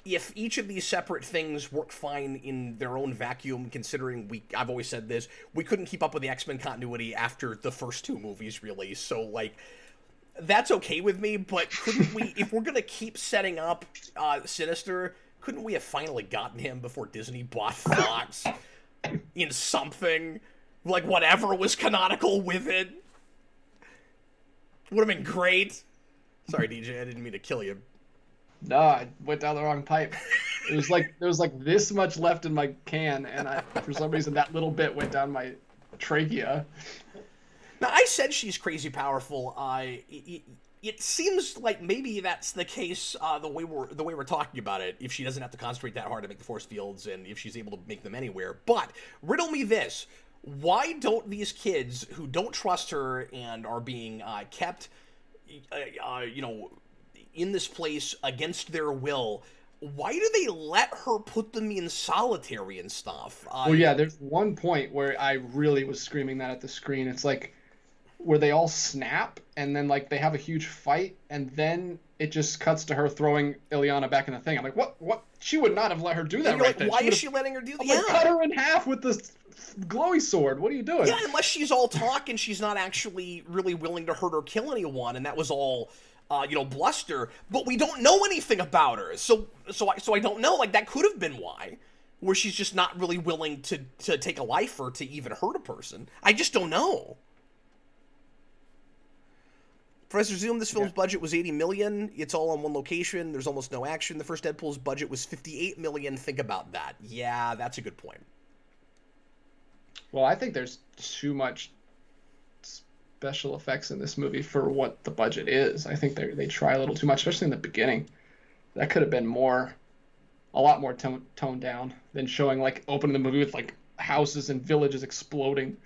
if each of these separate things work fine in their own vacuum, considering I've always said this, we couldn't keep up with the X-Men continuity after the first 2 movies released, so, like, that's okay with me, but couldn't we, if we're gonna keep setting up Sinister, couldn't we have finally gotten him before Disney bought Fox in something, like, whatever was canonical with it? Would have been great. Sorry, DJ, I didn't mean to kill you. No, I went down the wrong pipe. It was like there was like this much left in my can, and for some reason that little bit went down my trachea. Now, I said she's crazy powerful. It seems like maybe that's the case the way we're talking about it. If she doesn't have to concentrate that hard to make the force fields, and if she's able to make them anywhere. But riddle me this: why don't these kids who don't trust her and are being kept, in this place against their will, why do they let her put them in solitary and stuff? Well, yeah, there's one point where I really was screaming that at the screen. It's like where they all snap, and then, like, they have a huge fight, and then it just cuts to her throwing Ileana back in the thing. I'm like, what? She would not have let her do that right then. Why is she letting her do that? Yeah. Like, cut her in half with the glowy sword. What are you doing? Yeah, unless she's all talk and she's not actually really willing to hurt or kill anyone, and that was all, bluster. But we don't know anything about her, so I don't know. Like, that could have been why, where she's just not really willing to take a life or to even hurt a person. I just don't know. Professor Zoom, this film's budget was $80 million. It's all on one location. There's almost no action. The first Deadpool's budget was $58 million. Think about that. Yeah, that's a good point. Well, I think there's too much special effects in this movie for what the budget is. I think they try a little too much, especially in the beginning. That could have been a lot more toned down than showing, like, opening the movie with, like, houses and villages exploding.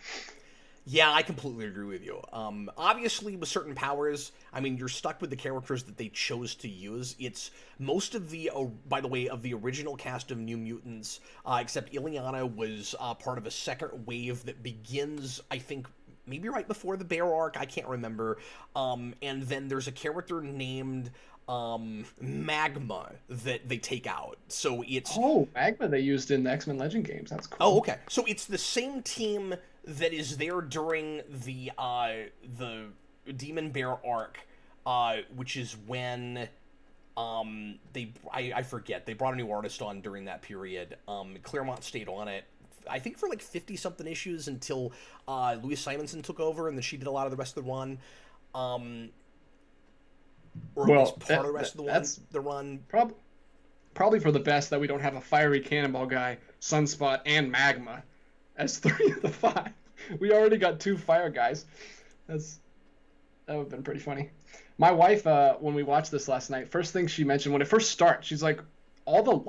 Yeah, I completely agree with you. Obviously, with certain powers, I mean, you're stuck with the characters that they chose to use. It's most of the, by the way, of the original cast of New Mutants, except Ileana was part of a second wave that begins, I think, maybe right before the Bear arc. I can't remember. And then there's a character named Magma that they take out. So it's... Oh, Magma they used in the X-Men Legend games. That's cool. Oh, okay. So it's the same team that is there during the Demon Bear arc, which is when I forget, they brought a new artist on during that period. Claremont stayed on it, I think, for like 50-something issues until Louise Simonson took over, and then she did a lot of the rest of the run. Or at least part of the rest of the run. Probably for the best that we don't have a fiery cannonball guy, Sunspot, and Magma as 3 of the 5. We already got 2 fire guys. That would have been pretty funny. My wife, when we watched this last night, first thing she mentioned when it first starts, she's like, all the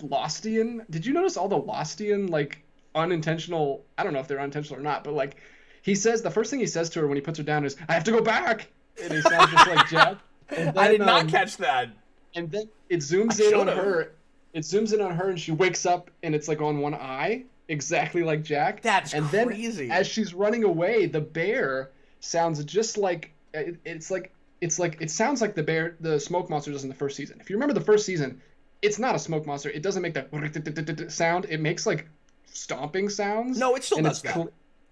Lostian. Did you notice all the Lostian, like, unintentional? I don't know if they're unintentional or not, but, like, the first thing he says to her when he puts her down is, "I have to go back." And he sounds just like Jack. Then, I did not catch that. And then it zooms in on her. It zooms in on her, and she wakes up, and it's like on one eye, exactly like Jack. That's crazy. Then, as she's running away, the bear sounds just like it sounds like the smoke monster does in the first season. If you remember the first season, it's not a smoke monster. It doesn't make that sound. It makes like stomping sounds. No, it still does that.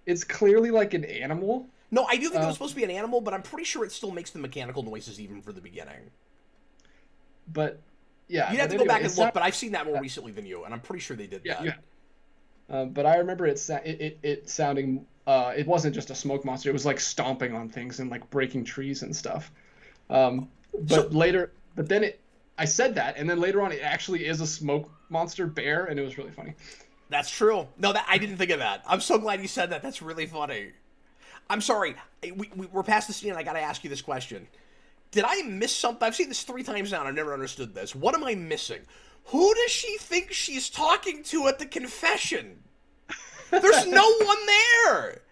It's clearly like an animal. No, I do think it was supposed to be an animal, but I'm pretty sure it still makes the mechanical noises even for the beginning. But, yeah. You'd have to go back and look, but I've seen that more recently than you, and I'm pretty sure they did that. Yeah. But I remember it sounding, it wasn't just a smoke monster, it was like stomping on things and like breaking trees and stuff. I said that, and then later on it actually is a smoke monster bear, and it was really funny. That's true. No, I didn't think of that. I'm so glad you said that. That's really funny. I'm sorry. We're past the scene, and I gotta ask you this question. Did I miss something? I've seen this 3 times now, and I've never understood this. What am I missing? Who does she think she's talking to at the confession? There's no one there!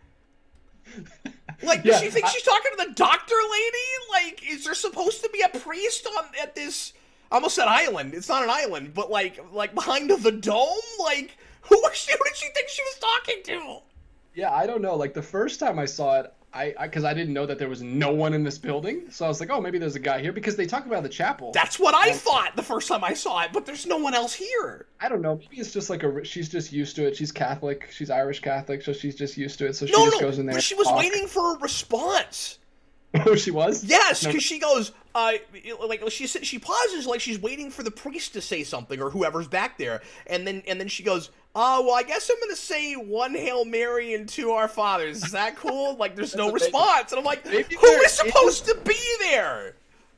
Like, does she think she's talking to the doctor lady? Like, is there supposed to be a priest at this... I almost said island. It's not an island, but like behind the dome? Like, who did she think she was talking to? Yeah, I don't know. Like, the first time I saw it, because I didn't know that there was no one in this building, so I was like, oh, maybe there's a guy here, because they talk about the chapel. That's what I thought the first time I saw it, but there's no one else here. I don't know. Maybe it's just like she's just used to it. She's Catholic. She's Irish Catholic, so she's just used to it. So she just goes in there. But she was waiting for a response. Oh, she was? Yes, because she goes, she pauses like she's waiting for the priest to say something or whoever's back there, and then she goes, "Oh, well, I guess I'm gonna say 1 Hail Mary and 2 Our Fathers. Is that cool?" Like, there's no response, and I'm like, who is supposed to be there?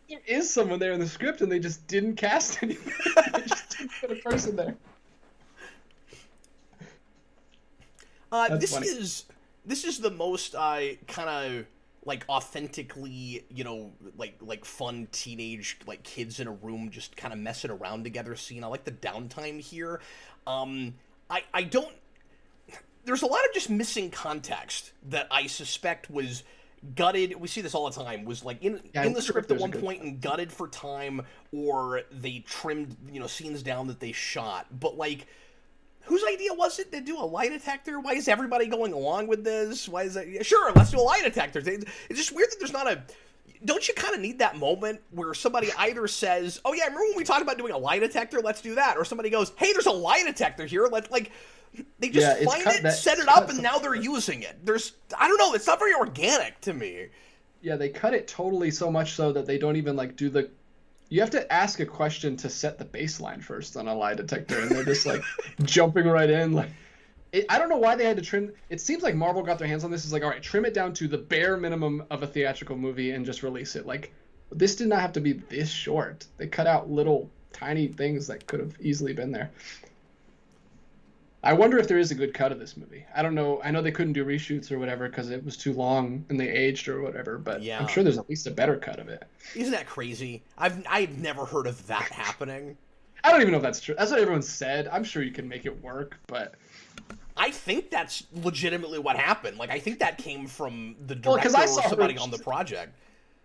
There is someone there in the script, and they just didn't cast anything. They just didn't put a person there. This is the most kind of like authentically, like fun teenage like kids in a room just kind of messing around together scene. I like the downtime here. I don't. There's a lot of just missing context that I suspect was gutted. We see this all the time. Was like in the script at one point and gutted for time, or they trimmed scenes down that they shot. But like, whose idea was it to do a lie detector? Why is everybody going along with this? Why is that? Sure, let's do a lie detector. It's just weird that there's not don't you kind of need that moment where somebody either says, "Oh yeah, remember when we talked about doing a lie detector? Let's do that," or somebody goes, "Hey, there's a lie detector here." They just find it, set it up, and now they're using it. I don't know, it's not very organic to me. Yeah, they cut it totally so much so that they don't even like do the. You have to ask a question to set the baseline first on a lie detector, and they're just like jumping right in. Like, I don't know why they had to trim. It seems like Marvel got their hands on this. Is like, all right, trim it down to the bare minimum of a theatrical movie and just release it. Like, this did not have to be this short. They cut out little tiny things that could have easily been there. I wonder if there is a good cut of this movie. I don't know. I know they couldn't do reshoots or whatever because it was too long and they aged or whatever, but yeah. I'm sure there's at least a better cut of it. Isn't that crazy? I've never heard of that happening. I don't even know if that's true. That's what everyone said. I'm sure you can make it work, but I think that's legitimately what happened. Like, I think that came from the director or somebody on the project.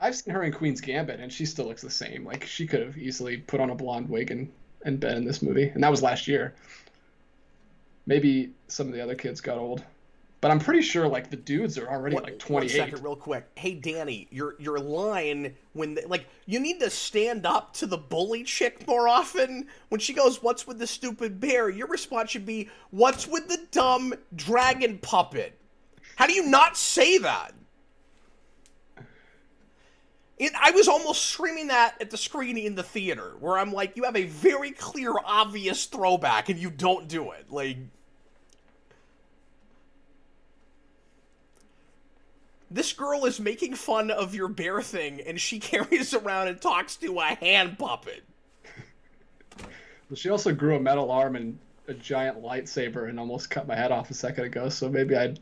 I've seen her in Queen's Gambit, and she still looks the same. Like, she could have easily put on a blonde wig and been in this movie, and that was last year. Maybe some of the other kids got old, but I'm pretty sure like the dudes are already like 28. 1 second, real quick. Hey, Danny, your line when you need to stand up to the bully chick more often. When she goes, "What's with the stupid bear?" Your response should be, "What's with the dumb dragon puppet?" How do you not say that? I was almost screaming that at the screen in the theater, where I'm like, you have a very clear, obvious throwback, and you don't do it. Like, this girl is making fun of your bear thing, and she carries around and talks to a hand puppet. Well, she also grew a metal arm and a giant lightsaber and almost cut my head off a second ago, so maybe I'd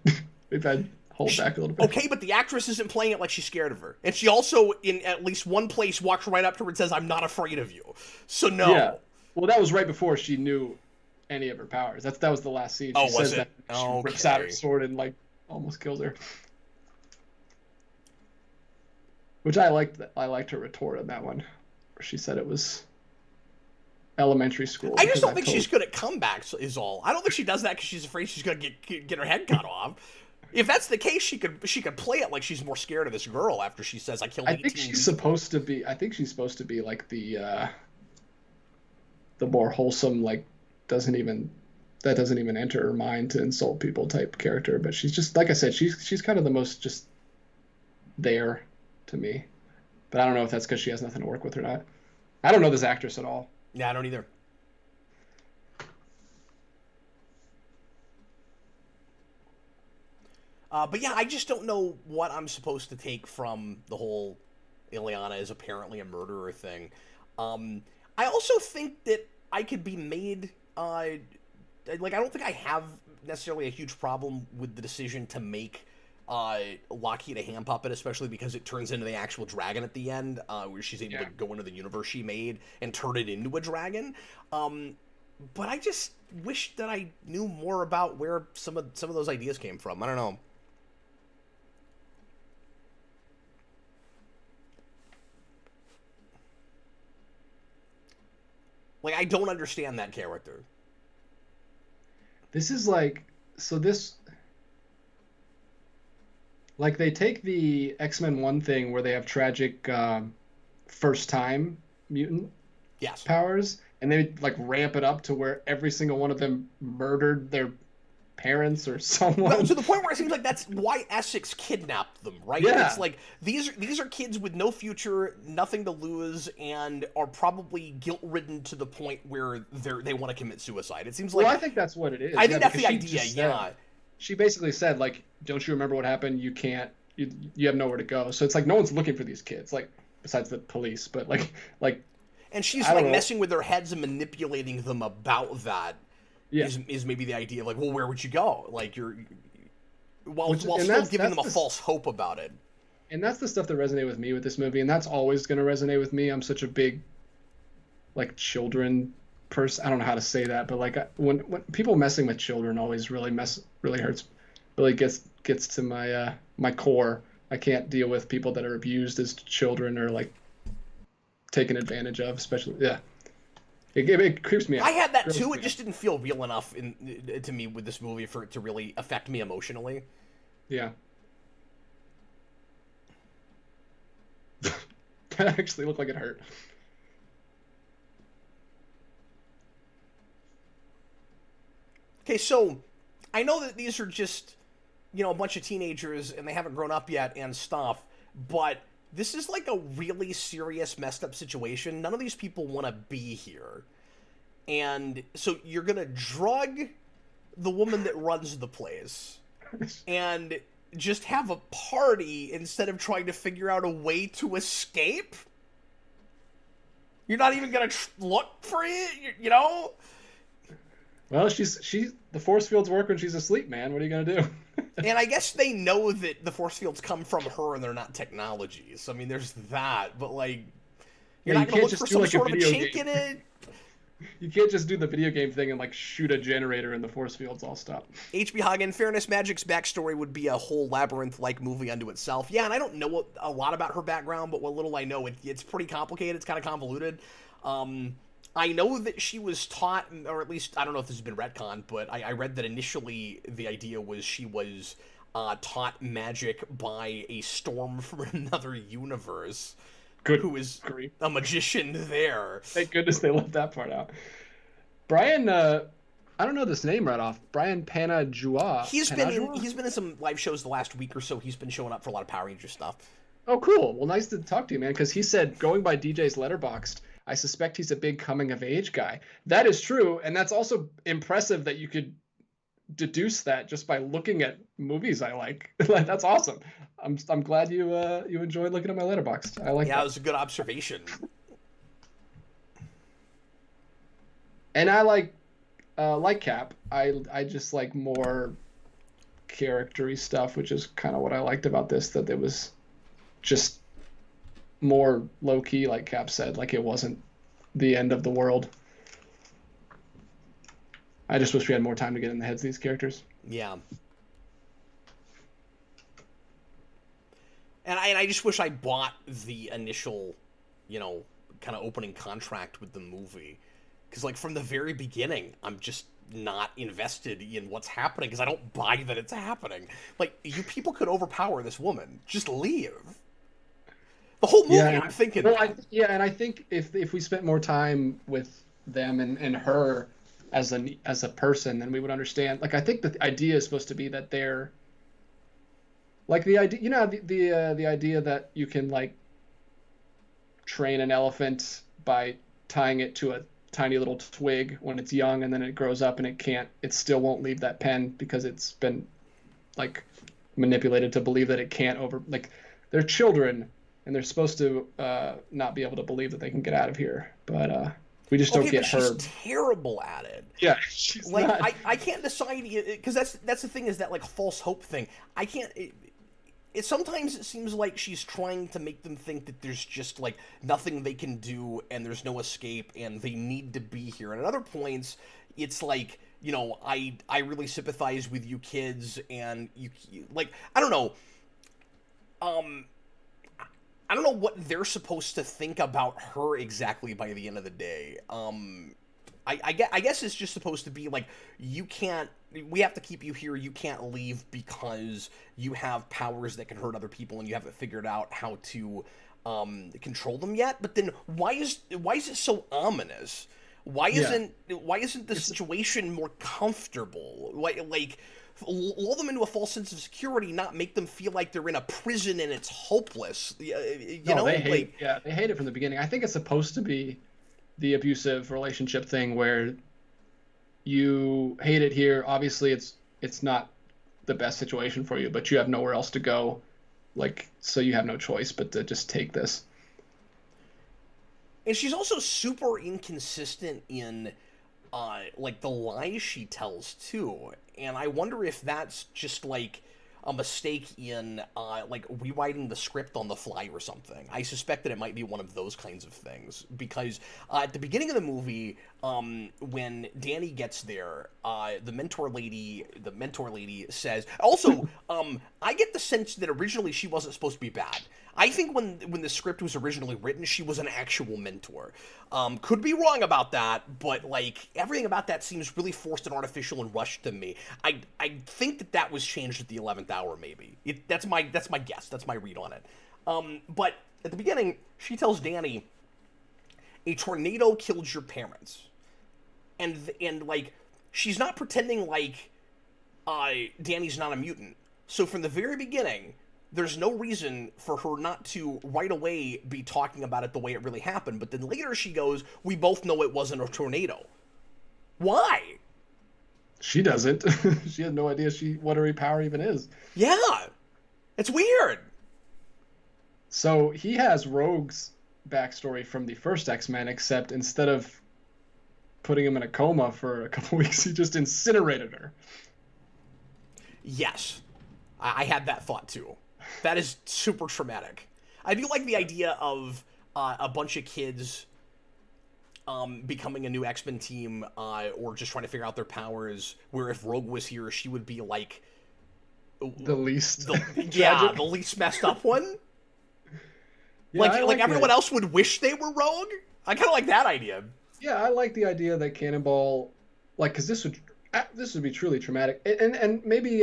hold back a little bit. Okay, but the actress isn't playing it like she's scared of her. And she also, in at least one place, walks right up to her and says, "I'm not afraid of you." So no. Yeah. Well, that was right before she knew any of her powers. That was the last scene. She says that she rips out her sword and like almost kills her. Which I liked. I liked her retort on that one, where she said it was elementary school. I just don't think she's good at comebacks. Is all. I don't think she does that because she's afraid she's gonna get her head cut off. If that's the case, she could play it like she's more scared of this girl after she says, "I killed 18." I think she's supposed to be like the more wholesome, like that doesn't even enter her mind to insult people type character. But she's just, like I said, she's kind of the most just there to me. But I don't know if that's because she has nothing to work with or not. I don't know this actress at all. Yeah, I don't either. But yeah, I just don't know what I'm supposed to take from the whole Ileana is apparently a murderer thing. I also think that I could be made, I don't think I have necessarily a huge problem with the decision to make Lockheed a hand puppet, especially because it turns into the actual dragon at the end, where she's able to go into the universe she made and turn it into a dragon. But I just wish that I knew more about where some of those ideas came from. I don't know. Like, I don't understand that character. This is like, so this, like, they take the X-Men 1 thing where they have tragic first-time mutant powers, and they, like, ramp it up to where every single one of them murdered their parents or someone. No, to the point where it seems like that's why Essex kidnapped them, right? Yeah. It's like these are kids with no future, nothing to lose, and are probably guilt-ridden to the point where they want to commit suicide. It seems like. Well, I think that's what it is. I think that's the idea. Yeah. She basically said, like, "Don't you remember what happened? You can't. You have nowhere to go." So it's like no one's looking for these kids, like besides the police, but like. And she's like messing with their heads and manipulating them about that. Yeah. Is maybe the idea of like, well, where would you go? Like while still giving them a false hope about it. And that's the stuff that resonated with me with this movie, and that's always going to resonate with me. I'm such a big, like, children person. I don't know how to say that, but like when people messing with children always really hurts, really gets to my my core. I can't deal with people that are abused as children or like taken advantage of, especially It creeps me out. I had that too. It just didn't feel real enough to me with this movie for it to really affect me emotionally. Yeah. That actually looked like it hurt. Okay, so I know that these are just, a bunch of teenagers and they haven't grown up yet and stuff, but this is like a really serious, messed up situation. None of these people want to be here. And so you're going to drug the woman that runs the place and just have a party instead of trying to figure out a way to escape? You're not even going to look for it, you know? Well, the force fields work when she's asleep, man. What are you gonna do? And I guess they know that the force fields come from her and they're not technologies. I mean, there's that, but like, you're not gonna look for some sort of a chink in it. You can't just do the video game thing and like shoot a generator and the force fields all stop. H.B. Hogg, in fairness, Magic's backstory would be a whole Labyrinth-like movie unto itself. Yeah, and I don't know a lot about her background, but what little I know, it's pretty complicated. It's kind of convoluted. I know that she was taught, or at least, I don't know if this has been retconned, but I read that initially the idea was she was taught magic by a storm from another universe. Good. Who is grief. A magician there. Thank goodness they left that part out. Brian, I don't know this name right off. Brian Panajua. He's been in some live shows the last week or so. He's been showing up for a lot of Power Rangers stuff. Oh, cool. Well, nice to talk to you, man, because he said, going by DJ's Letterboxd, I suspect he's a big coming-of-age guy. That is true, and that's also impressive that you could deduce that just by looking at movies I like. That's awesome. I'm glad you enjoyed looking at my Letterboxd. I like that. Yeah, it was a good observation. And I like Cap. I just like more character-y stuff, which is kind of what I liked about this, that it was just more low-key, like Cap said, like it wasn't the end of the world. I just wish we had more time to get in the heads of these characters. Yeah. And I just wish I bought the initial, kind of opening contract with the movie. Because, like, from the very beginning, I'm just not invested in what's happening because I don't buy that it's happening. Like, you people could overpower this woman. Just leave. The whole movie, I'm thinking. Well, and I think if we spent more time with them and her as a person, then we would understand. Like, I think the idea is supposed to be that they're like the idea. The idea that you can like train an elephant by tying it to a tiny little twig when it's young, and then it grows up and it still won't leave that pen because it's been like manipulated to believe that it can't they're children. And they're supposed to not be able to believe that they can get out of here, but we just don't get her. She's terrible at it. Yeah, she's like not. I can't decide because that's the thing is that like false hope thing. I can't. It sometimes it seems like she's trying to make them think that there's just like nothing they can do and there's no escape and they need to be here. And at other points, it's like I really sympathize with you kids and you like I don't know. I don't know what they're supposed to think about her exactly by the end of the day. I guess it's just supposed to be like, we have to keep you here, you can't leave because you have powers that can hurt other people and you haven't figured out how to control them yet. But then why is it so ominous? Why isn't the situation more comfortable? Like lull them into a false sense of security, not make them feel like they're in a prison and it's hopeless. They hate it from the beginning. I think it's supposed to be the abusive relationship thing where you hate it here. Obviously, it's not the best situation for you, but you have nowhere else to go. Like, so you have no choice but to just take this. And she's also super inconsistent in like the lies she tells too, and I wonder if that's just like a mistake in like rewriting the script on the fly or something. I suspect that it might be one of those kinds of things because at the beginning of the movie, when Danny gets there, the mentor lady says. Also, I get the sense that originally she wasn't supposed to be bad. I think when the script was originally written, she was an actual mentor. Could be wrong about that, but like everything about that seems really forced and artificial and rushed to me. I think that was changed at the 11th hour, maybe. That's my guess. That's my read on it. But at the beginning, she tells Danny, a tornado killed your parents. And like, she's not pretending like Danny's not a mutant. So from the very beginning, there's no reason for her not to right away be talking about it the way it really happened. But then later she goes, we both know it wasn't a tornado. Why? She doesn't. She has no idea what her power even is. Yeah. It's weird. So he has Rogue's backstory from the first X-Men, except instead of putting him in a coma for a couple weeks, he just incinerated her. Yes. I had that thought too. That is super traumatic. I do like the idea of a bunch of kids becoming a new X-Men team or just trying to figure out their powers, where if Rogue was here, she would be like... The least the least messed up one. Yeah, like everyone else would wish they were Rogue. I kind of like that idea. Yeah, I like the idea that Cannonball, like, because this would be truly traumatic, and maybe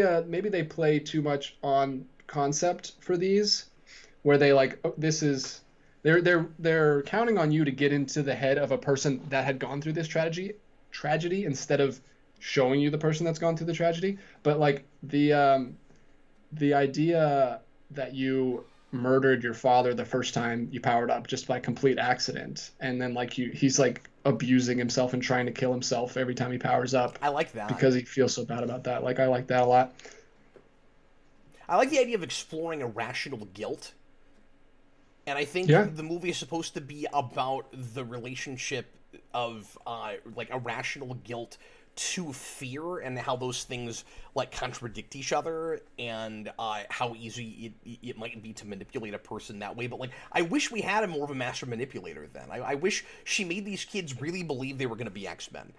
they play too much on concept for these, where they like they're counting on you to get into the head of a person that had gone through this tragedy instead of showing you the person that's gone through the tragedy. But like the idea that you murdered your father the first time you powered up just by complete accident, and then like he's like abusing himself and trying to kill himself every time he powers up. I like that because he feels so bad about that. Like, I like that a lot. I like the idea of exploring irrational guilt, and I think the movie is supposed to be about the relationship of like irrational guilt to fear, and how those things like contradict each other, and how easy it might be to manipulate a person that way. But like, I wish we had more of a master manipulator then. I wish she made these kids really believe they were going to be X-Men.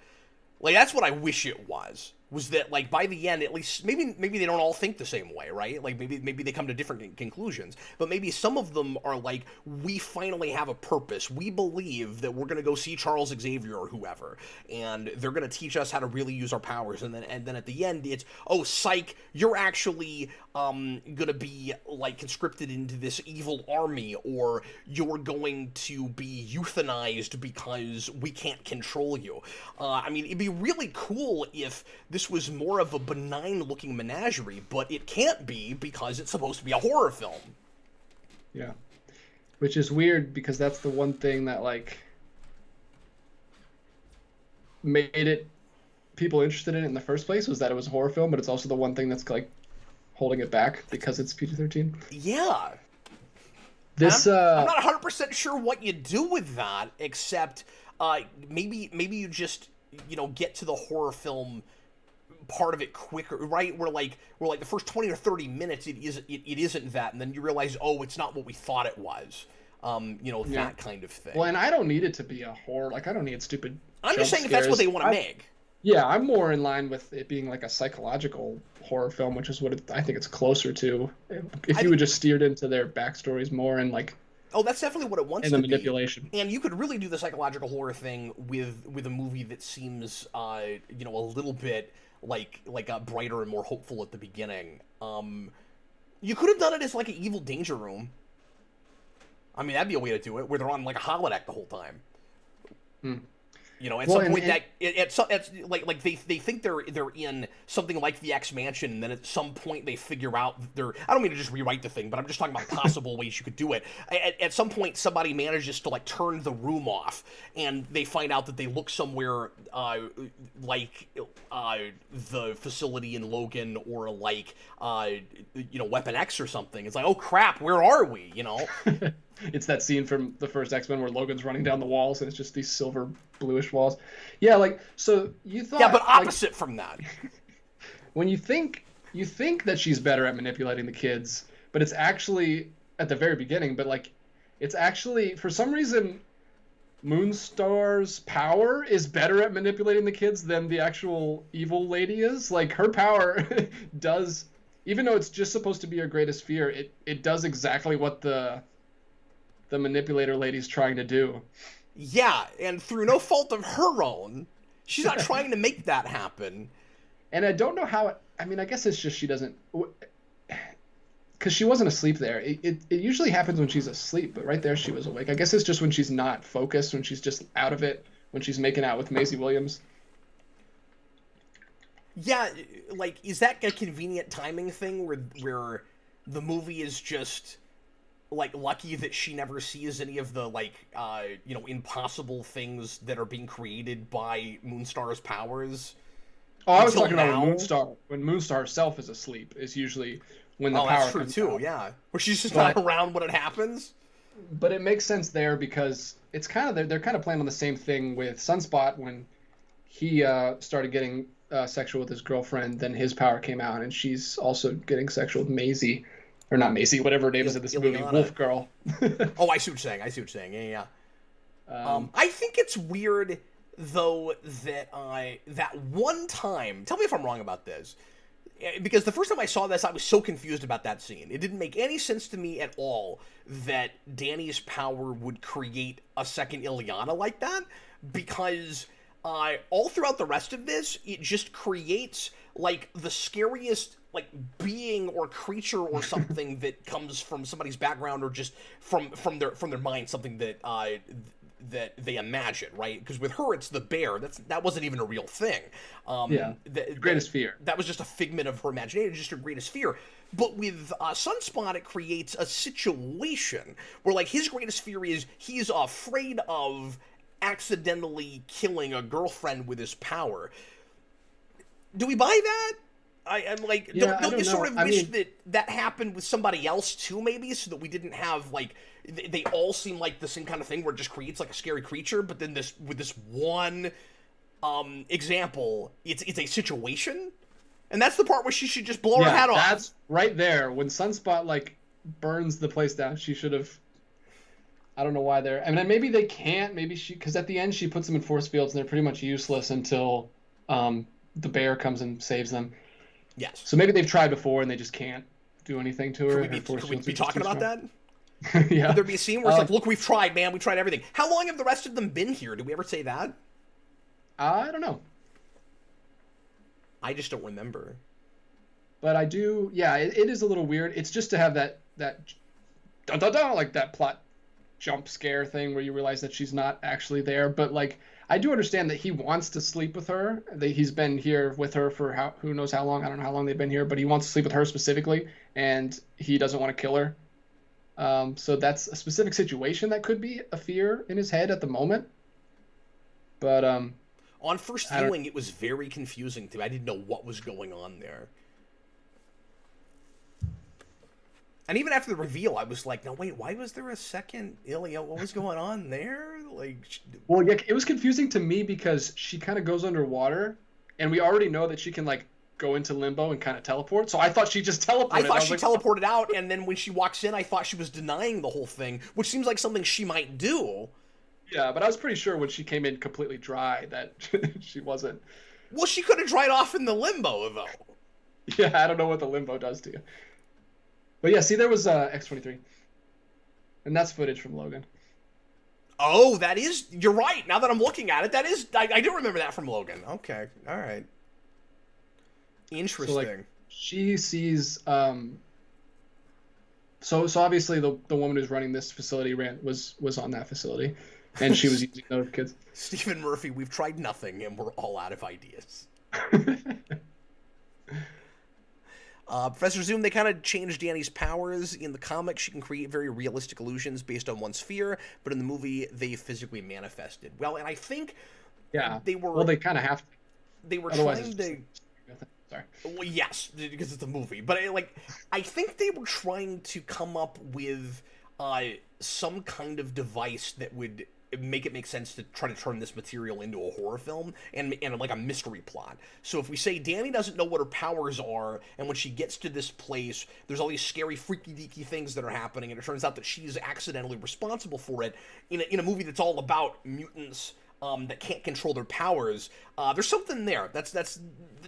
Like, that's what I wish it was that, like, by the end, at least, maybe they don't all think the same way, right? Like, maybe they come to different conclusions. But maybe some of them are like, we finally have a purpose. We believe that we're going to go see Charles Xavier or whoever, and they're going to teach us how to really use our powers. And then at the end, it's, oh, psych, you're actually going to be, like, conscripted into this evil army, or you're going to be euthanized because we can't control you. I mean, it'd be really cool if this was more of a benign-looking menagerie, but it can't be because it's supposed to be a horror film. Yeah. Which is weird, because that's the one thing that, like, made it people interested in it in the first place, was that it was a horror film, but it's also the one thing that's, like, holding it back because it's PG-13. Yeah. This I'm not 100% sure what you do with that, except maybe you just, you know, get to the horror film part of it quicker, right? Where the first 20 or 30 minutes it isn't that, and then you realize, oh, it's not what we thought it was. That kind of thing. Well, and I don't need it to be a horror. Like, I don't need stupid. I'm just saying if that's what they want to make. Yeah, I'm more in line with it being like a psychological horror film, which is what I think it's closer to. If you would just steered into their backstories more and like. Oh, that's definitely what it wants to be. And the manipulation. And you could really do the psychological horror thing with a movie that seems, a little bit like brighter and more hopeful at the beginning. You could have done it as like an evil danger room. I mean, that'd be a way to do it, where they're on like a holodeck the whole time. Hmm. You know, at some point they think they're in something like the X Mansion, and then at some point they figure out I don't mean to just rewrite the thing, but I'm just talking about possible ways you could do it. At some point, somebody manages to like turn the room off, and they find out that they look somewhere like the facility in Logan, or like Weapon X or something. It's like, oh crap, where are we? You know. It's that scene from the first X-Men where Logan's running down the walls, and it's just these silver bluish walls. Yeah, like, so you thought... Yeah, but opposite from that. When you think that she's better at manipulating the kids, but it's actually at the very beginning, but like, it's actually, for some reason, Moonstar's power is better at manipulating the kids than the actual evil lady is. Like, her power does, even though it's just supposed to be her greatest fear, it does exactly what the manipulator lady's trying to do. Yeah, and through no fault of her own, she's not trying to make that happen. And I don't know how I guess it's just she doesn't... because she wasn't asleep there. It usually happens when she's asleep, but right there she was awake. I guess it's just when she's not focused, when she's just out of it, when she's making out with Maisie Williams. Yeah, like, is that a convenient timing thing where the movie is just, like, lucky that she never sees any of the, like, impossible things that are being created by Moonstar's powers? Oh, I was Until talking about now? when Moonstar herself is asleep is usually when the Oh, power that's true, comes too, out. yeah. Where she's just But not around when it happens? but it makes sense there because it's kind of they're kind of playing on the same thing with Sunspot when he started getting sexual with his girlfriend, then his power came out, and she's also getting sexual with Maisie, or not Maisie, whatever her name is in this movie, Ileana. Wolf Girl. Oh, I see what you're saying. Yeah, yeah. Um, I think it's weird, though, that that one time. Tell me if I'm wrong about this, because the first time I saw this, I was so confused about that scene. It didn't make any sense to me at all that Danny's power would create a second Ileana like that, because all throughout the rest of this, it just creates like the scariest like being or creature or something that comes from somebody's background or just from their mind, something that that they imagine, right? Because with her, it's the bear. That wasn't even a real thing. yeah, greatest fear. That was just a figment of her imagination, just her greatest fear. But with Sunspot, it creates a situation where, like, his greatest fear is he's afraid of accidentally killing a girlfriend with his power. Do we buy that? I'm like, Yeah, don't you sort know. of I wish mean, that happened with somebody else too, maybe, so that we didn't have like they all seem like the same kind of thing where it just creates like a scary creature, but then with this one example, it's a situation, and that's the part where she should just blow her head off. That's right there when Sunspot like burns the place down. She should have. I don't know why they're. I mean, maybe they can't. Maybe because at the end she puts them in force fields and they're pretty much useless until the bear comes and saves them. Yes. So maybe they've tried before and they just can't do anything to her. Could we be talking about that? Yeah. Could there be a scene where it's like, look, we've tried, man. We tried everything. How long have the rest of them been here? Did we ever say that? I don't know. I just don't remember. But I do. Yeah, it is a little weird. It's just to have that dun, dun, dun, like that plot jump scare thing where you realize that she's not actually there. But like, I do understand that he wants to sleep with her. That he's been here with her for who knows how long. I don't know how long they've been here, but he wants to sleep with her specifically, and he doesn't want to kill her. So that's a specific situation that could be a fear in his head at the moment. But on first viewing, it was very confusing to me. I didn't know what was going on there. And even after the reveal, I was like, no, wait, why was there a second Ilya? What was going on there? Like, well, yeah, it was confusing to me because she kind of goes underwater, and we already know that she can, like, go into limbo and kind of teleport. So I thought she just teleported. I thought she teleported out, and then when she walks in, I thought she was denying the whole thing, which seems like something she might do. Yeah, but I was pretty sure when she came in completely dry that she wasn't. Well, she could have dried off in the limbo, though. Yeah, I don't know what the limbo does to you. But yeah, see, there was X-23. And that's footage from Logan. Oh, that is... You're right. Now that I'm looking at it, that is... I do remember that from Logan. Okay. All right. Interesting. So, like, she sees... So obviously the woman who's running this facility was on that facility. And she was using those kids. Stephen Murphy, we've tried nothing, and we're all out of ideas. Professor Zoom, they kind of changed Danny's powers. In the comics, she can create very realistic illusions based on one's fear, but in the movie, they physically manifested. Well, and I think they were... Well, they kind of have to. They were Otherwise trying to... Sorry. Well, yes, because it's a movie. But, I think they were trying to come up with some kind of device that would make sense to try to turn this material into a horror film and like a mystery plot. So if we say Danny doesn't know what her powers are, and when she gets to this place, there's all these scary, freaky-deaky things that are happening, and it turns out that she's accidentally responsible for it in a movie that's all about mutants that can't control their powers. There's something there. That's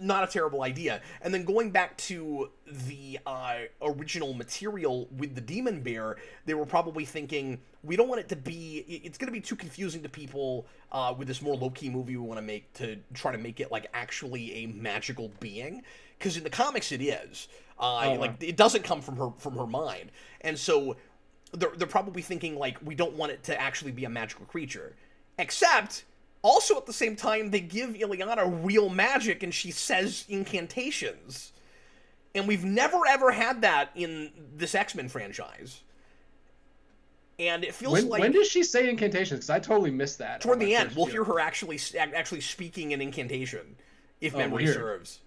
not a terrible idea. And then going back to the original material with the demon bear, they were probably thinking, we don't want it to be, it's going to be too confusing to people with this more low-key movie we want to make, to try to make it like actually a magical being, because in the comics it is. Like it doesn't come from her mind, and so they're probably thinking like, we don't want it to actually be a magical creature. Except, also at the same time, they give Ileana real magic and she says incantations. And we've never ever had that in this X-Men franchise. And it feels like... When does she say incantations? Because I totally missed that. Toward the end, we'll hear her actually speaking an incantation, if memory serves.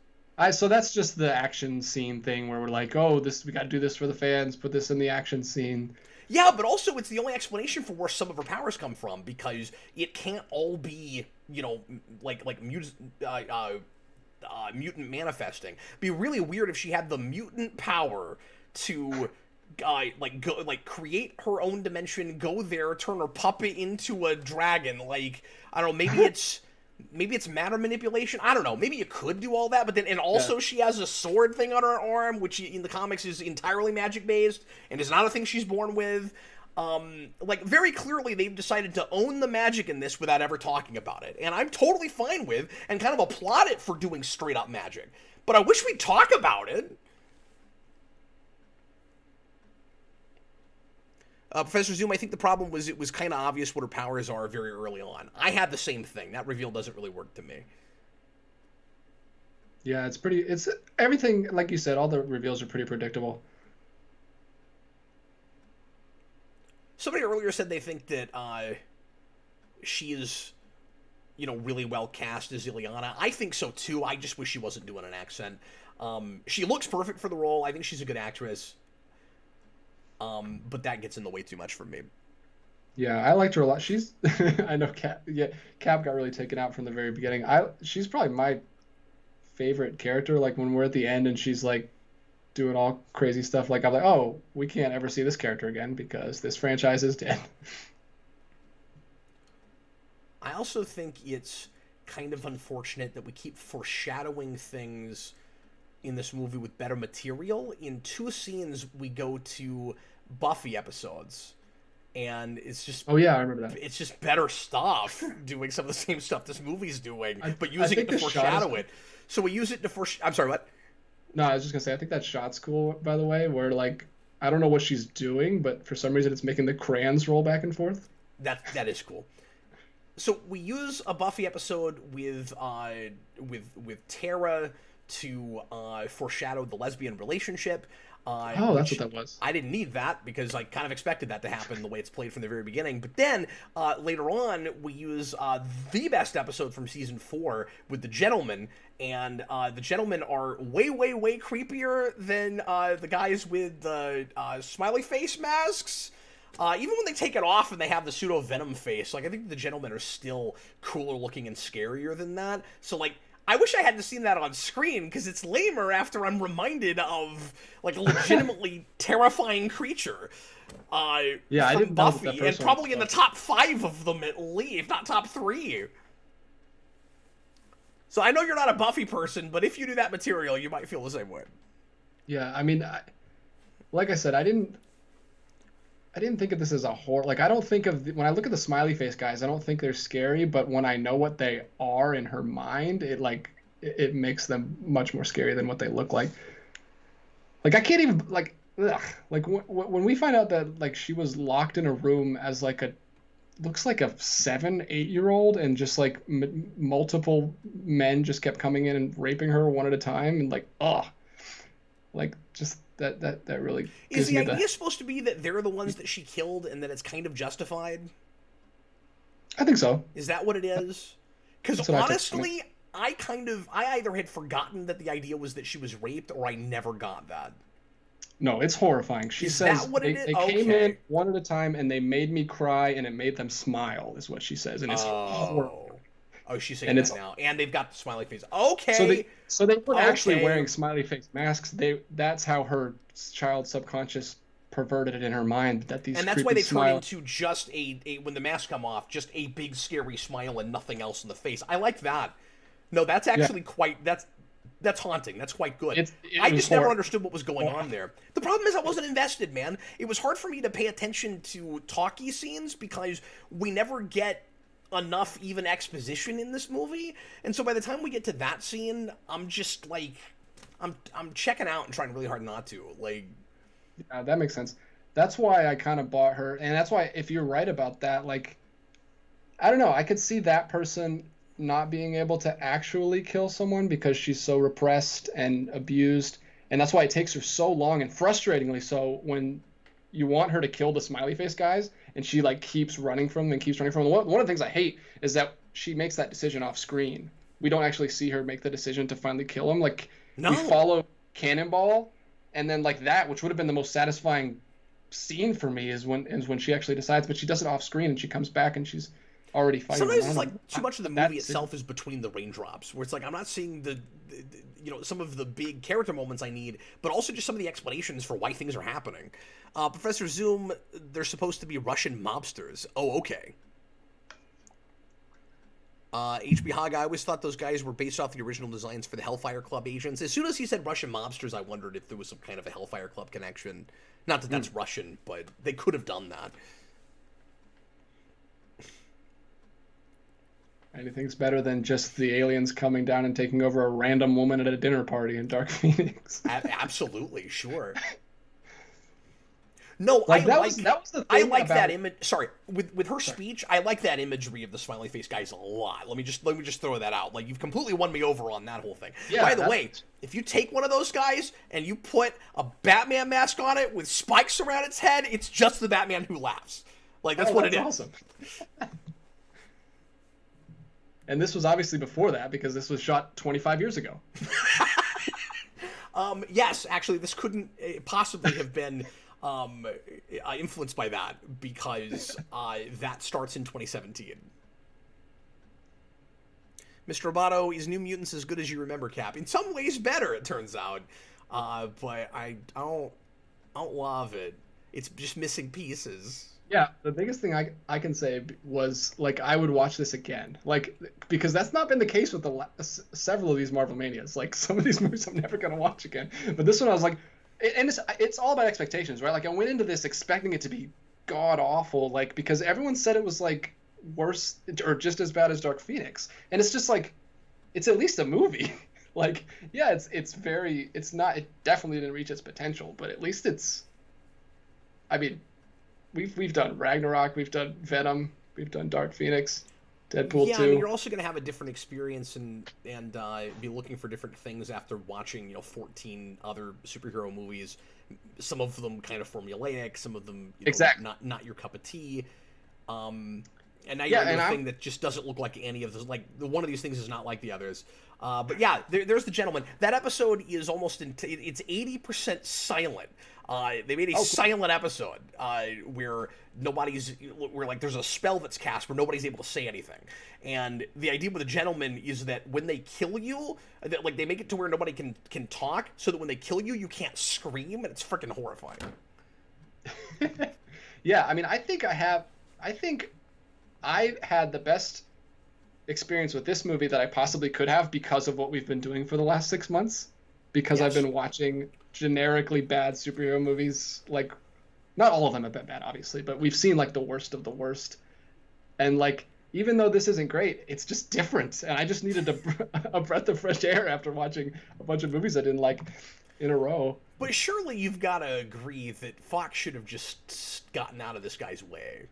So that's just the action scene thing where we're like, oh, we got to do this for the fans, put this in the action scene. Yeah, but also it's the only explanation for where some of her powers come from, because it can't all be, like mutant manifesting. It'd be really weird if she had the mutant power to create her own dimension, go there, turn her puppet into a dragon. Like, I don't know, maybe it's matter manipulation. I don't know. Maybe you could do all that, but then, and also she has a sword thing on her arm, which in the comics is entirely magic based and is not a thing she's born with. Like, very clearly they've decided to own the magic in this without ever talking about it, and I'm totally fine with and kind of applaud it for doing straight up magic. But I wish we'd talk about it. Professor Zoom, I think the problem was it was kind of obvious what her powers are very early on. I had the same thing. That reveal doesn't really work to me. Yeah, it's everything, like you said, all the reveals are pretty predictable. Somebody earlier said they think that she is, really well cast as Ileana. I think so too. I just wish she wasn't doing an accent. She looks perfect for the role. I think she's a good actress. But that gets in the way too much for me. Yeah, I liked her a lot. She's, I know Cap got really taken out from the very beginning. She's probably my favorite character. Like when we're at the end and she's like doing all crazy stuff, like I'm like, oh, we can't ever see this character again because this franchise is dead. I also think it's kind of unfortunate that we keep foreshadowing things in this movie with better material. In 2 scenes, we go to Buffy episodes, and it's just... Oh, yeah, I remember that. It's just better stuff, doing some of the same stuff this movie's doing, but using it to foreshadow it. So we use it to I'm sorry, what? No, I was just going to say, I think that shot's cool, by the way, where, like, I don't know what she's doing, but for some reason it's making the crayons roll back and forth. That is cool. So we use a Buffy episode with Tara to foreshadow the lesbian relationship. That's what that was. I didn't need that because I kind of expected that to happen the way it's played from the very beginning. But then later on, we use the best episode from season 4 with the gentlemen, and the gentlemen are way, way, way creepier than the guys with the smiley face masks. Even when they take it off and they have the pseudo venom face, like I think the gentlemen are still cooler looking and scarier than that. So like, I wish I hadn't seen that on screen, because it's lamer after I'm reminded of, like, a legitimately terrifying creature. I didn't Buffy, and probably in the top 5 of them at least, if not top 3. So I know you're not a Buffy person, but if you do that material, you might feel the same way. Yeah, I mean, like I said, I didn't think of this as a horror. Like, I don't think when I look at the smiley face guys, I don't think they're scary, but when I know what they are in her mind, it makes them much more scary than what they look like. Like, I can't even, like, ugh. Like, when we find out that, like, she was locked in a room as, like, looks like a 7-8-year-old, and just, like, multiple men just kept coming in and raping her one at a time, and, like, like, just... That really is the idea supposed to be that they're the ones that she killed and that it's kind of justified? I think so. Is that what it is? Because honestly, I either had forgotten that the idea was that she was raped, or I never got that. No, it's horrifying. She says that what they came in one at a time and they made me cry and it made them smile, is what she says, and it's horrible. Oh, she's saying that now. And they've got the smiley face. Okay. So they weren't actually wearing smiley face masks. That's how her child subconscious perverted it in her mind that these and that's why creepy they turn smiles. into just a when the masks come off, just a big scary smile and nothing else in the face. I like that. No, that's actually quite that's haunting. That's quite good. I It was just never horrible. understood what was going on there. The problem is I wasn't invested, man. It was hard for me to pay attention to talkie scenes because we never get enough even exposition in this movie. And so by the time we get to that scene, I'm just like I'm checking out and trying really hard not to. Like Yeah, that makes sense. That's why I kind of bought her, and that's why if you're right about that, like I don't know, I could see that person not being able to actually kill someone because she's so repressed and abused, and that's why it takes her so long and frustratingly so when you want her to kill the smiley face guys and she like keeps running from them and keeps running from them. One of the things I hate is that she makes that decision off screen. We don't actually see her make the decision to finally kill him. Like no. we follow Cannonball, and then like that, which would have been the most satisfying scene for me, is when she actually decides, but she does it off screen and she comes back and she's already fighting. Sometimes it's like too much of the movie That's itself is between the raindrops, where it's like I'm not seeing the you know, some of the big character moments I need, but also just some of the explanations for why things are happening. Professor Zoom, they're supposed to be Russian mobsters. Oh, okay. HB Hog, I always thought those guys were based off the original designs for the Hellfire Club agents. As soon as he said Russian mobsters, I wondered if there was some kind of a Hellfire Club connection. Not that that's Russian, but they could have done that. Anything's better than just the aliens coming down and taking over a random woman at a dinner party in Dark Phoenix. Absolutely, sure. No, like, that was the thing I like about... that image. Sorry, with her speech, I like that imagery of the smiley face guys a lot. Let me just throw that out. Like, you've completely won me over on that whole thing. Yeah, by the way, if you take one of those guys and you put a Batman mask on it with spikes around its head, it's just the Batman who laughs. Like, that's what it is. Awesome. And this was obviously before that because this was shot 25 years ago. Yes, actually, this couldn't possibly have been influenced by that because that starts in 2017. Mr. Roboto, is New Mutants as good as you remember, Cap? In some ways better, it turns out. But I don't love it. It's just missing pieces. Yeah, the biggest thing I can say was, like, I would watch this again. Like, because that's not been the case with several of these Marvel Manias. Like, some of these movies I'm never going to watch again. But this one I was like, and it's all about expectations, right? Like, I went into this expecting it to be god-awful, like, because everyone said it was, like, worse or just as bad as Dark Phoenix. And it's just, like, it's at least a movie. Like, yeah, it definitely didn't reach its potential, but at least it's, I mean... We've done Ragnarok, we've done Venom, we've done Dark Phoenix, Deadpool 2. Yeah, I mean, you're also going to have a different experience and be looking for different things after watching 14 other superhero movies. Some of them kind of formulaic, some of them exactly not your cup of tea. And now you're into a thing that just doesn't look like any of those. Like one of these things is not like the others. But yeah, there's the gentleman. That episode is almost it's 80% silent. They made a silent episode where like there's a spell that's cast where nobody's able to say anything. And the idea with the gentleman is that when they kill you, that like they make it to where nobody can talk, so that when they kill you, you can't scream, and it's freaking horrifying. Yeah, I mean, I think I had the best experience with this movie that I possibly could have because of what we've been doing for the last 6 months. Because I've been watching generically bad superhero movies. Like, not all of them have been bad, obviously, but we've seen like the worst of the worst. And like, even though this isn't great, it's just different. And I just needed a breath of fresh air after watching a bunch of movies I didn't like in a row. But surely you've got to agree that Fox should have just gotten out of this guy's way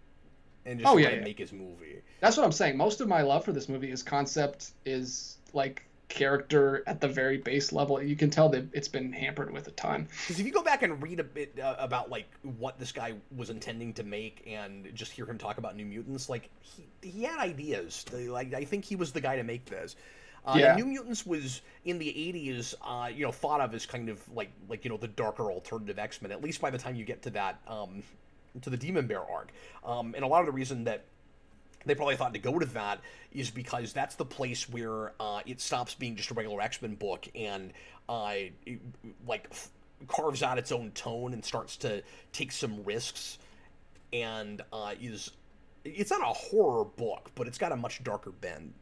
and just make his movie. That's what I'm saying. Most of my love for this movie is concept, is like character at the very base level. You can tell that it's been hampered with a ton. Because if you go back and read a bit about like what this guy was intending to make and just hear him talk about New Mutants, like he had ideas. Like I think he was the guy to make this. New Mutants was in the 80s, thought of as kind of like the darker alternative X-Men. At least by the time you get to that, to the Demon Bear arc, and a lot of the reason that they probably thought to go to that is because that's the place where it stops being just a regular X-Men book and carves out its own tone and starts to take some risks, and it's not a horror book, but it's got a much darker bend.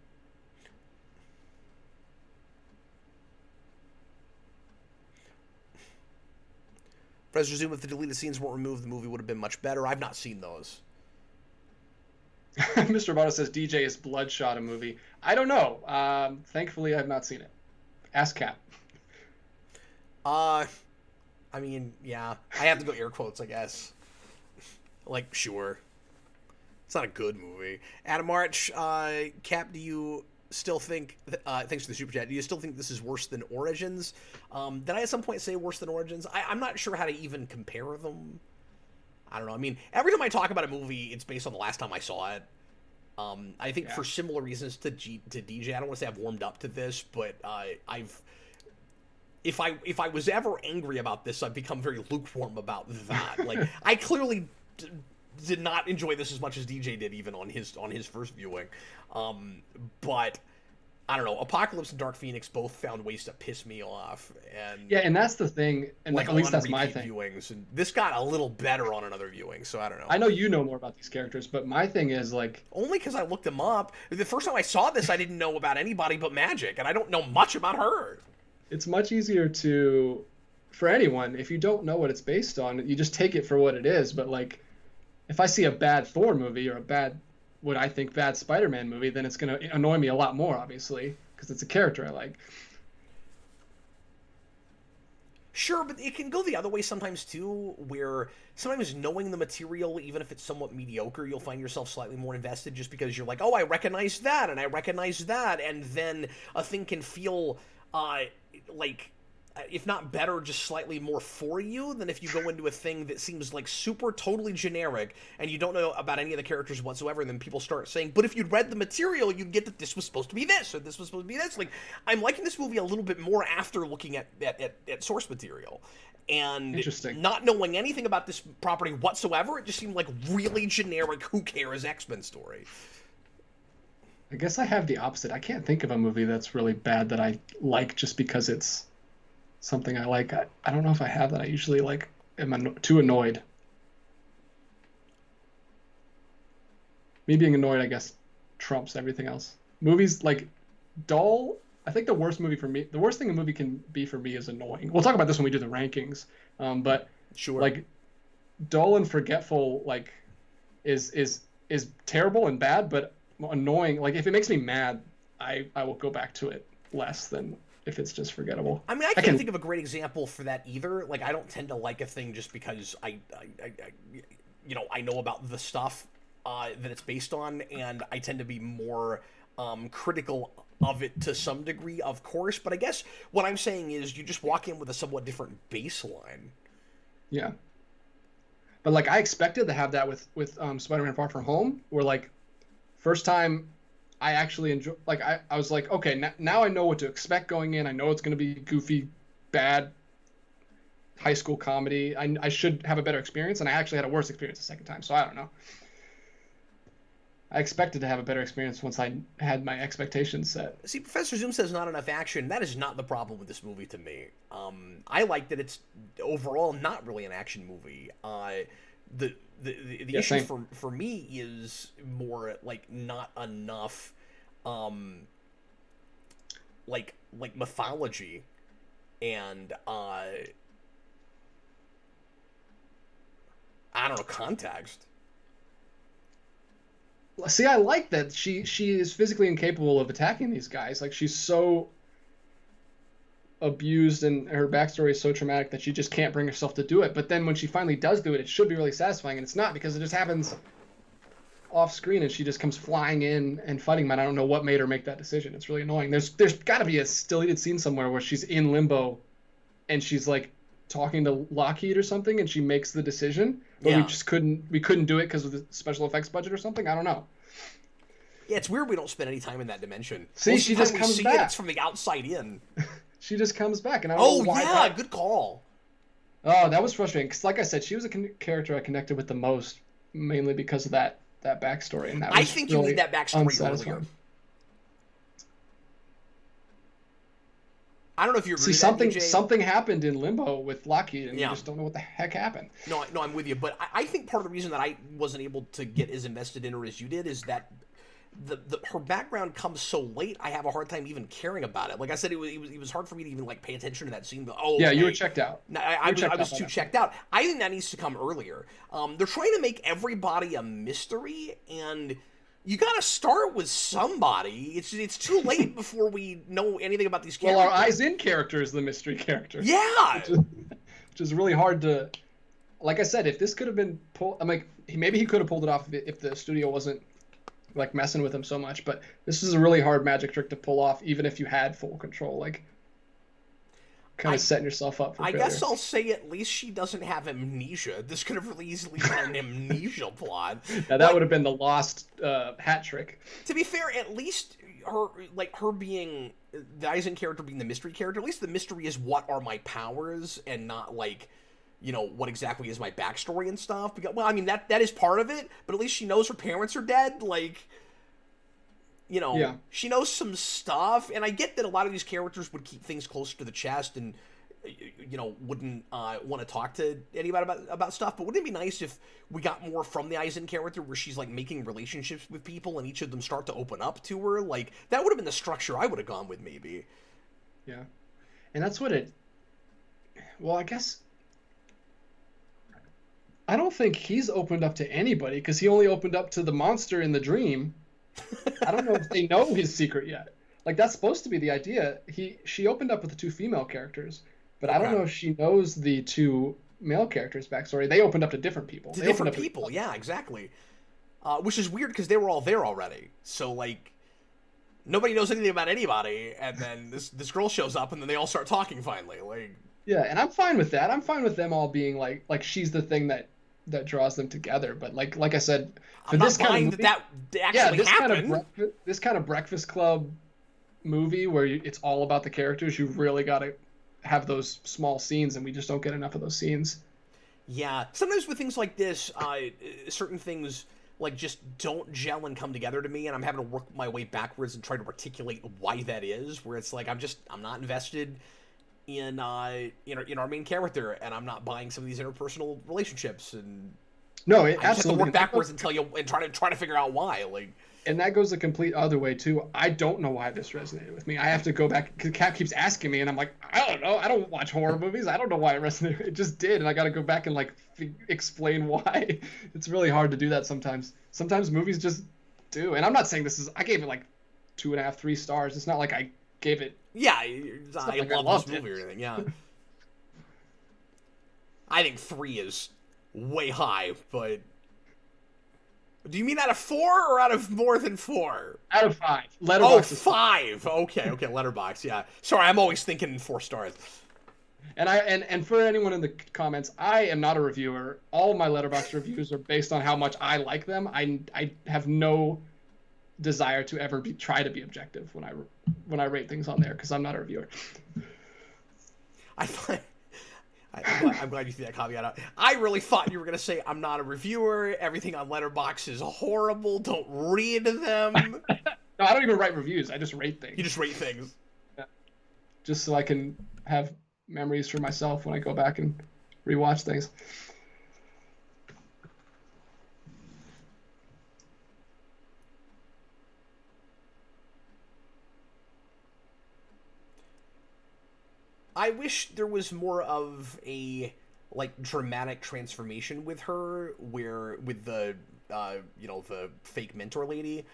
Professor Zoom, if the deleted scenes weren't removed, the movie would have been much better. I've not seen those. Mr. Roboto says DJ is Bloodshot a movie. I don't know. Thankfully, I've not seen it. Ask Cap. I mean, yeah. I have to go air quotes, I guess. Like, sure. It's not a good movie. Adam March, Cap, do you still think, thanks for the super chat, do you still think this is worse than Origins? Did I at some point say worse than Origins? I'm not sure how to even compare them. I don't know. I mean, every time I talk about a movie, it's based on the last time I saw it. I think for similar reasons to DJ, I don't want to say I've warmed up to this, but if I was ever angry about this, I've become very lukewarm about that. Like, I clearly did not enjoy this as much as DJ did, even on his first viewing. But I don't know. Apocalypse and Dark Phoenix both found ways to piss me off, and and that's the thing. And like, at least that's my thing. Viewings, and this got a little better on another viewing, so I don't know. I know you know more about these characters, but my thing is like only because I looked them up. The first time I saw this, I didn't know about anybody but Magic, and I don't know much about her. It's much easier for anyone, if you don't know what it's based on, you just take it for what it is. But like, if I see a bad Thor movie or what I think bad Spider-Man movie, then it's going to annoy me a lot more, obviously, because it's a character I like. Sure, but it can go the other way sometimes too, where sometimes knowing the material, even if it's somewhat mediocre, you'll find yourself slightly more invested just because you're like, oh, I recognize that, and I recognize that, and then a thing can feel like, if not better, just slightly more for you than if you go into a thing that seems like super totally generic and you don't know about any of the characters whatsoever, and then people start saying, but if you'd read the material, you'd get that this was supposed to be this, or this was supposed to be this. Like, I'm liking this movie a little bit more after looking at source material. And not knowing anything about this property whatsoever, it just seemed like really generic, who cares X-Men story. I guess I have the opposite. I can't think of a movie that's really bad that I like just because it's something I like. I don't know if I have that. I usually like am too annoyed. Me being annoyed, I guess, trumps everything else. Movies like dull. I think the worst thing a movie can be for me is annoying. We'll talk about this when we do the rankings. But sure, like dull and forgetful, like is terrible and bad, but annoying. Like if it makes me mad, I will go back to it less than if it's just forgettable. I mean, I can't think of a great example for that either. Like, I don't tend to like a thing just because I know about the stuff that it's based on, and I tend to be more critical of it to some degree, of course. But I guess what I'm saying is you just walk in with a somewhat different baseline. Yeah. But like, I expected to have that with Spider-Man Far From Home, where like first time I actually enjoy, like I was like, okay, now I know what to expect going in. I know it's going to be goofy, bad high school comedy. I should have a better experience, and I actually had a worse experience the second time. So I don't know. I expected to have a better experience once I had my expectations set. See, Professor Zoom says not enough action. That is not the problem with this movie to me. I like that it's overall not really an action movie. The issue for me is more like not enough like mythology and I don't know, context. See, I like that she is physically incapable of attacking these guys. Like, she's so abused and her backstory is so traumatic that she just can't bring herself to do it. But then when she finally does do it, it should be really satisfying, and it's not, because it just happens off screen and she just comes flying in and fighting them. I don't know what made her make that decision. It's really annoying. There's got to be a deleted scene somewhere where she's in limbo and she's like talking to Lockheed or something, and she makes the decision, but we couldn't do it because of the special effects budget or something. I don't know. Yeah, it's weird we don't spend any time in that dimension. See, she just comes back. It's from the outside in. She just comes back, and I don't know why. Good call. Oh, that was frustrating, because like I said, she was a character I connected with the most, mainly because of that backstory, and that was I think really you need that backstory earlier. I don't know if you agree See, with that, DJ. something happened in Limbo with Lockheed, and Yeah. you just don't know what the heck happened. No, I'm with you, but I think part of the reason that I wasn't able to get as invested in her as you did is that her background comes so late. I have a hard time even caring about it. Like I said, it was hard for me to even like pay attention to that scene. But, Yeah, okay. you were checked out. I was too checked out. I think that needs to come earlier. They're trying to make everybody a mystery, and you got to start with somebody. It's too late before we know anything about these characters. Well, our eyes in character is the mystery character. Yeah, which is really hard to. Like I said, if this could have been pulled, I'm like, maybe he could have pulled it off if the studio wasn't like messing with him so much. But this is a really hard magic trick to pull off, even if you had full control. Like, kind of setting yourself up for failure. I guess I'll say at least she doesn't have amnesia. This could have really easily been an amnesia plot. Now that would have been the lost hat trick. To be fair, at least her being the Eisen character being the mystery character, at least the mystery is what are my powers and not like, you know, what exactly is my backstory and stuff. Because, well, I mean, that is part of it, but at least she knows her parents are dead. Like, you know, yeah. She knows some stuff, and I get that a lot of these characters would keep things closer to the chest and, you know, wouldn't want to talk to anybody about stuff. But wouldn't it be nice if we got more from the Eisen character, where she's like making relationships with people, and each of them start to open up to her? Like, that would have been the structure I would have gone with, maybe. Yeah, and that's what it. Well, I guess. I don't think he's opened up to anybody because he only opened up to the monster in the dream. I don't know if they know his secret yet. Like, that's supposed to be the idea. She opened up with the two female characters, but I don't know if she knows the two male characters' backstory. They opened up to different people. Yeah, exactly. Which is weird because they were all there already. So, like, nobody knows anything about anybody, and then this girl shows up, and then they all start talking finally. Like, yeah, and I'm fine with that. I'm fine with them all being like she's the thing that draws them together. But like I said, for this kind of movie, that actually happened. This kind of Breakfast Club movie where it's all about the characters, you really got to have those small scenes, and we just don't get enough of those scenes. Yeah, sometimes with things like this, certain things like just don't gel and come together to me, and I'm having to work my way backwards and try to articulate why that is. Where it's like I'm not invested in our main character, and I'm not buying some of these interpersonal relationships, and no, I just absolutely have to work backwards and try to figure out why. Like, and that goes the complete other way too. I don't know why this resonated with me. I have to go back because Cap keeps asking me, and I'm like, I don't know. I don't watch horror movies. I don't know why it resonated. It just did, and I got to go back and like explain why. It's really hard to do that sometimes. Sometimes movies just do, and I'm not saying I gave it like 2.5, 3 stars. It's not like I gave it. Yeah, I love this movie or anything. Yeah, I think 3 is way high, but. Do you mean out of 4 or out of more than 4? Out of 5. Letterboxd. Oh, 5. Okay, Letterboxd. Yeah. Sorry, I'm always thinking 4 stars. And for anyone in the comments, I am not a reviewer. All of my Letterboxd reviews are based on how much I like them. I have no desire to ever try to be objective when I rate things on there because I'm not a reviewer. I'm glad you threw that caveat out. I really thought you were going to say, I'm not a reviewer. Everything on Letterboxd is horrible. Don't read them. No, I don't even write reviews. I just rate things. You just rate things. Yeah. Just so I can have memories for myself when I go back and rewatch things. I wish there was more of a like dramatic transformation with her, where with the the fake mentor lady,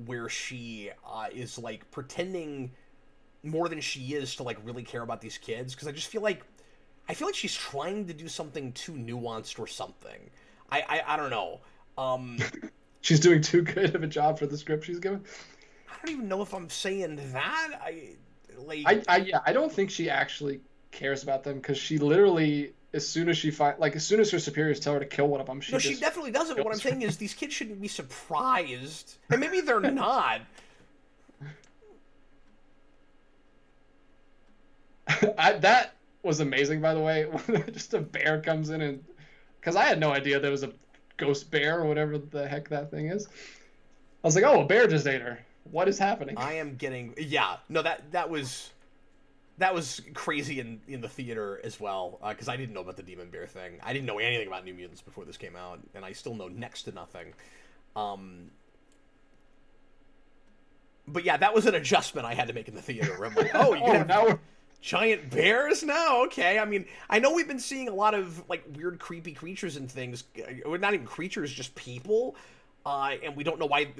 where she is like pretending more than she is to like really care about these kids, because I feel like she's trying to do something too nuanced or something. I don't know. She's doing too good of a job for the script she's given. I don't even know if I'm saying that. I don't think she actually cares about them, because she literally, as soon as her superiors tell her to kill one of them, she definitely doesn't. But what I'm saying is these kids shouldn't be surprised, and maybe they're not. That was amazing, by the way. Just a bear comes in, and because I had no idea there was a ghost bear or whatever the heck that thing is. I was like, oh, a bear just ate her. What is happening? I am getting... Yeah. No, that was... That was crazy in the theater as well, because I didn't know about the Demon Bear thing. I didn't know anything about New Mutants before this came out, and I still know next to nothing. But yeah, that was an adjustment I had to make in the theater. Where I'm like, oh, you can have giant bears now? Okay. I mean, I know we've been seeing a lot of like weird, creepy creatures and things. Or not even creatures, just people. And we don't know why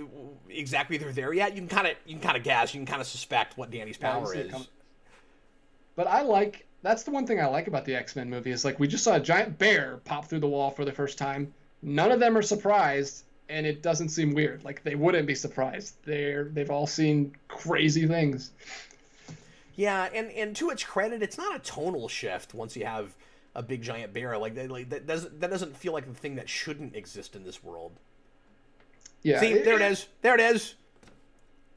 exactly they're there yet. You can kind of guess. You can kind of suspect what Danny's power is. But that's the one thing I like about the X-Men movie is like we just saw a giant bear pop through the wall for the first time. None of them are surprised, and it doesn't seem weird. Like they wouldn't be surprised. They've all seen crazy things. Yeah, and to its credit, it's not a tonal shift once you have a big giant bear. Like that doesn't feel like the thing that shouldn't exist in this world. Yeah. See, there it is. There it is.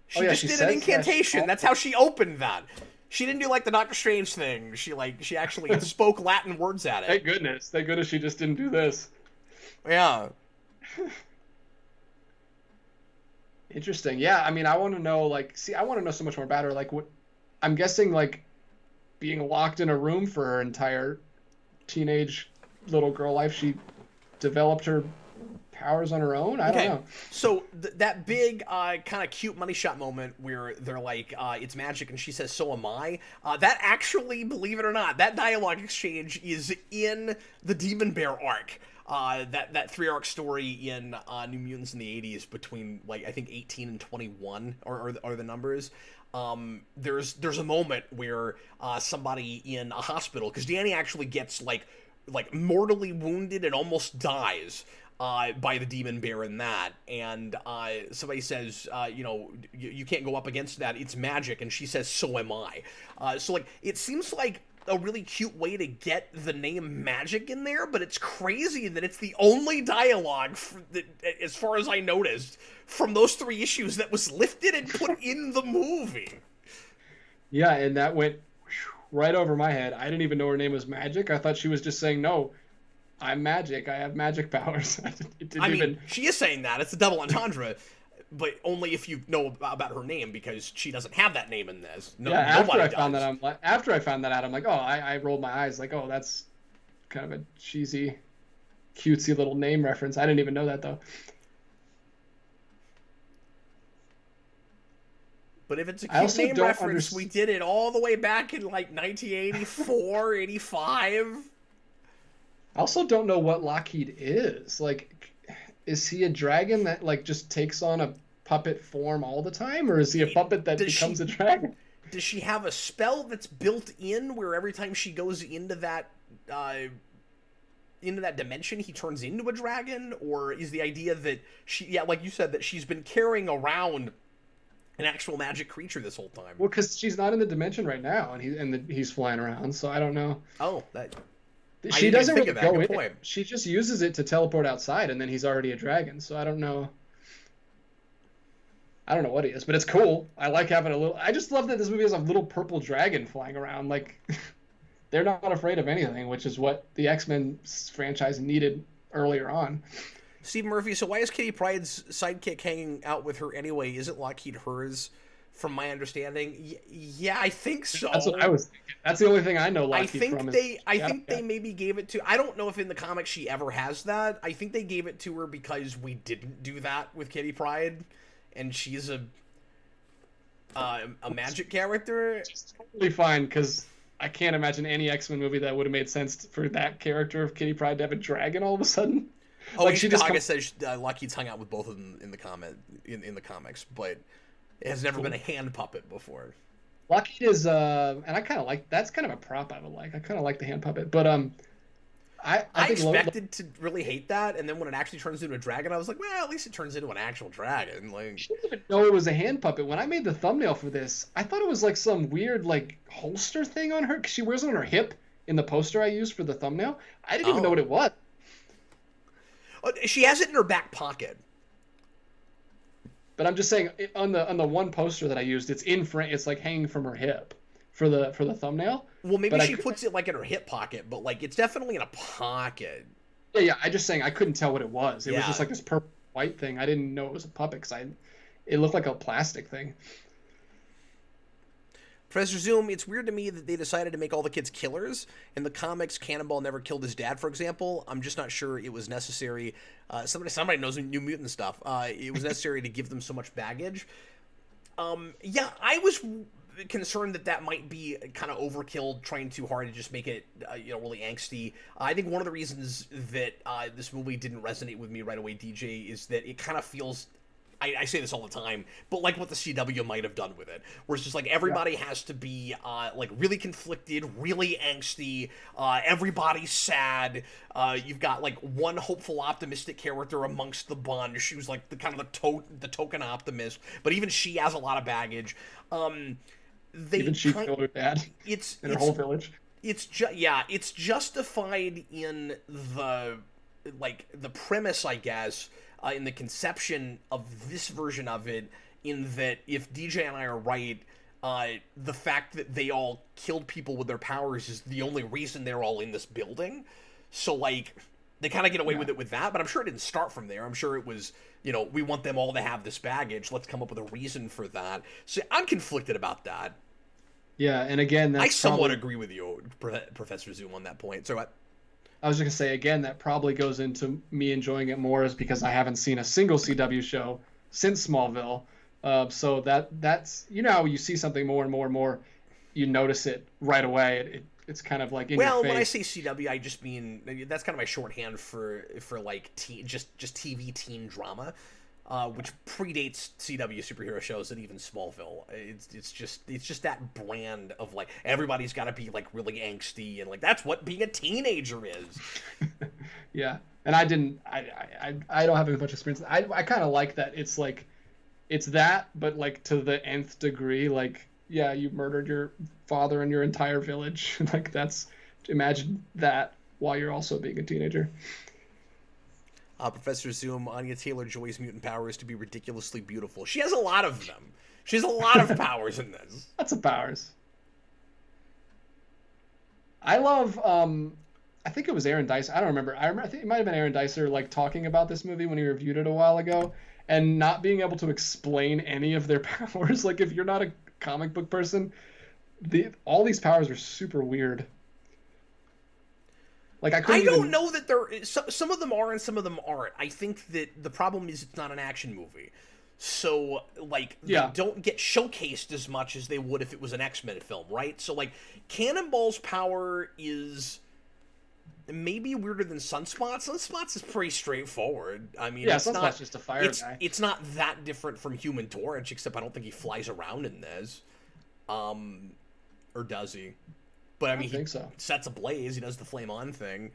She did an incantation. That's how she opened that. She didn't do like the Doctor Strange thing. She actually spoke Latin words at it. Thank goodness. Thank goodness she just didn't do this. Yeah. Interesting. Yeah, I mean, I want to know I want to know so much more about her. Like what I'm guessing like being locked in a room for her entire teenage little girl life, she developed her powers on her own. I don't know. So that big kind of cute money shot moment where they're like it's magic and she says so am I, that actually, believe it or not, that dialogue exchange is in the Demon Bear arc, that 3-arc story in New Mutants in the 80s between like I think 18 and 21 are the numbers. There's a moment where somebody in a hospital, because Danny actually gets like mortally wounded and almost dies by the Demon Bear in that, and somebody says, you can't go up against that, it's magic, and she says, so am I. So like it seems like a really cute way to get the name magic in there, but it's crazy that it's the only dialogue as far as I noticed from those 3 issues that was lifted and put in the movie. Yeah, and that went right over my head. I didn't even know her name was Magic. I thought she was just saying, no, I'm magic. I have magic powers. She is saying that. It's a double entendre, but only if you know about her name, because she doesn't have that name in this. After I found that out, I'm like, oh, I rolled my eyes like, oh, that's kind of a cheesy, cutesy little name reference. I didn't even know that, though. But if it's a cute name reference, we did it all the way back in like 1984, 85. I also don't know what Lockheed is. Like, is he a dragon that like just takes on a puppet form all the time, or is he a puppet that becomes a dragon? Does she have a spell that's built in where every time she goes into that dimension, he turns into a dragon? Or is the idea that like you said, that she's been carrying around an actual magic creature this whole time? Well, because she's not in the dimension right now, and he's flying around, so I don't know. Oh, that. She doesn't really go in it. She just uses it to teleport outside, and then he's already a dragon. So I don't know. I don't know what he is, but it's cool. I like having a little. I just love that this movie has a little purple dragon flying around. Like, they're not afraid of anything, which is what the X-Men franchise needed earlier on. Steve Murphy. So why is Kitty Pryde's sidekick hanging out with her anyway? Isn't Lockheed hers? From my understanding, yeah, I think so. That's what I was thinking. That's the only thing I know Lockheed from. I think they maybe gave it to. I don't know if in the comics she ever has that. I think they gave it to her because we didn't do that with Kitty Pryde, and she's a magic character. It's totally fine, because I can't imagine any X-Men movie that would have made sense for that character of Kitty Pryde to have a dragon all of a sudden. Oh, like Kaga says Lockheed's hung out with both of them in the comics, but it has never been a hand puppet before. Lockheed is, and I kind of like, that's kind of a prop I would like. I kind of like the hand puppet, but I expected to really hate that, and then when it actually turns into a dragon, I was like, well, at least it turns into an actual dragon. Like, I didn't even know it was a hand puppet. When I made the thumbnail for this, I thought it was like some weird like holster thing on her, because she wears it on her hip in the poster I used for the thumbnail. I didn't even know what it was. She has it in her back pocket. But I'm just saying, on the one poster that I used, it's in front. It's like hanging from her hip for the thumbnail. Well, maybe she puts it like in her hip pocket, but like it's definitely in a pocket. Yeah. I'm just saying I couldn't tell what it was. It was just like this purple white thing. I didn't know it was a puppet because it looked like a plastic thing. Professor Zoom, it's weird to me that they decided to make all the kids killers. In the comics, Cannonball never killed his dad, for example. I'm just not sure it was necessary. Somebody knows New Mutant stuff. It was necessary to give them so much baggage. Yeah, I was concerned that might be kind of overkill, trying too hard to just make it, really angsty. I think one of the reasons that this movie didn't resonate with me right away, DJ, is that it kind of feels... I say this all the time, but like what the CW might have done with it, where it's just like everybody has to be like really conflicted, really angsty, everybody's sad. You've got like one hopeful, optimistic character amongst the bunch who's like the kind of the token optimist, but even she has a lot of baggage. Even she killed her dad. It's in her whole village. It's it's justified in the premise, I guess. In the conception of this version of it, in that if DJ and I are right, the fact that they all killed people with their powers is the only reason they're all in this building. So, like, they kind of get away with it with that, but I'm sure it didn't start from there. I'm sure it was, we want them all to have this baggage. Let's come up with a reason for that. So I'm conflicted about that. Yeah, and again, that's I somewhat agree with you, Professor Zoom, on that point. So I was just going to say, again, that probably goes into me enjoying it more is because I haven't seen a single CW show since Smallville. So that's, how you see something more and more and more, you notice it right away. It's kind of like in your face. When I say CW, I just mean, that's kind of my shorthand for like just TV teen drama, which predates CW superhero shows and even Smallville. It's just that brand of like everybody's got to be like really angsty and like that's what being a teenager is. Yeah, and I don't have as much experience. I kind of like that. It's like it's that, but like to the nth degree. Like, yeah, you murdered your father and your entire village. Like imagine that while you're also being a teenager. Professor Zoom, Anya Taylor-Joy's mutant power is to be ridiculously beautiful. She has a lot of them. She has a lot of powers in this. Lots of powers. I love, I think it was Aaron Dicer. I don't remember. I think it might have been Aaron Dicer, like, talking about this movie when he reviewed it a while ago, and not being able to explain any of their powers. Like, if you're not a comic book person, all these powers are super weird. Like I don't know that some of them are and some of them aren't. I think that the problem is it's not an action movie. So, like, they don't get showcased as much as they would if it was an X-Men film, right? So, like, Cannonball's power is maybe weirder than Sunspot. Sunspot's is pretty straightforward. I mean, yeah, Sunspot's just a fire guy. It's not that different from Human Torch, except I don't think he flies around in this. Or does he? But I mean, think so. Sets ablaze. He does the flame on thing.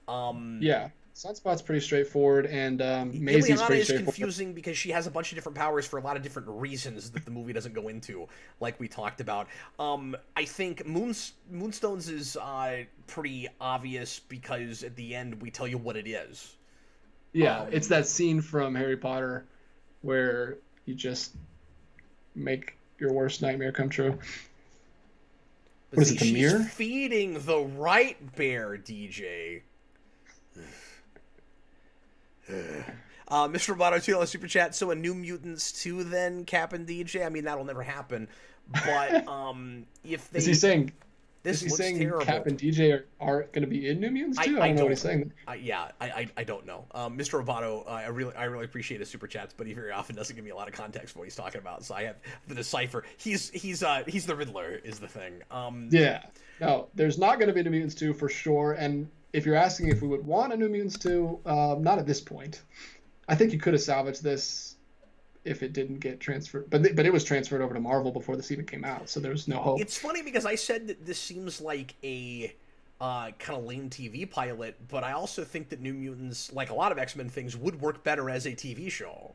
Yeah, Sunspot's pretty straightforward, and Maisie's pretty straightforward. Is confusing because she has a bunch of different powers for a lot of different reasons that the movie doesn't go into, like we talked about. I think Moonstones is pretty obvious because at the end we tell you what it is. Yeah, it's that scene from Harry Potter where you just make your worst nightmare come true. What is it, the mirror? She's feeding the right bear, DJ. Mr. Roboto 2 on Super Chat. So a New Mutants 2 then, Cap and DJ? I mean, that'll never happen. But if they... Is he saying terrible. Cap and DJ are going to be in New Mutants 2? I don't know what he's saying. I don't know. Mr. Roboto, I really appreciate his Super Chats, but he very often doesn't give me a lot of context for what he's talking about, so I have to decipher. He's the Riddler is the thing. Yeah. No, there's not going to be New Mutants 2 for sure, and if you're asking if we would want a New Mutants 2, not at this point. I think you could have salvaged this if it didn't get transferred, but it was transferred over to Marvel before this even came out, so there's no hope. It's funny because I said that this seems like a kind of lame TV pilot, but I also think that New Mutants, like a lot of X-Men things, would work better as a TV show.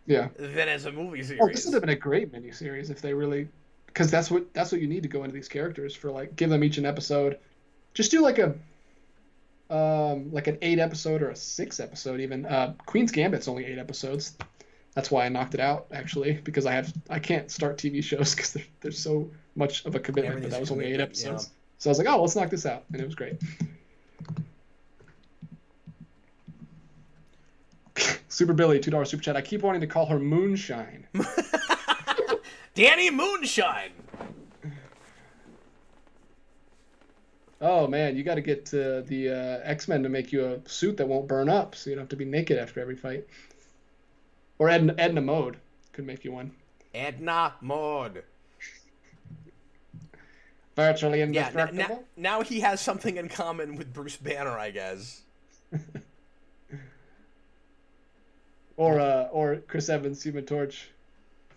Yeah. Than as a movie series. Oh, this would have been a great miniseries if they really, because that's what you need to go into these characters for. Like, give them each an episode. Just do like an 8 episode or a 6 episode even. Queen's Gambit's only 8 episodes. That's why I knocked it out, actually, because I can't start TV shows because there's so much of a commitment. But that was only 8 episodes. Yeah. So I was like, oh, let's knock this out, and it was great. Super Billy, $2 super chat. I keep wanting to call her Moonshine. Danny Moonshine. oh man, you got to get the X-Men to make you a suit that won't burn up, so you don't have to be naked after every fight. Or Edna Mode could make you one. Edna Mode. Virtually Yeah, indestructible. now he has something in common with Bruce Banner, I guess. Or Chris Evans, Human Torch.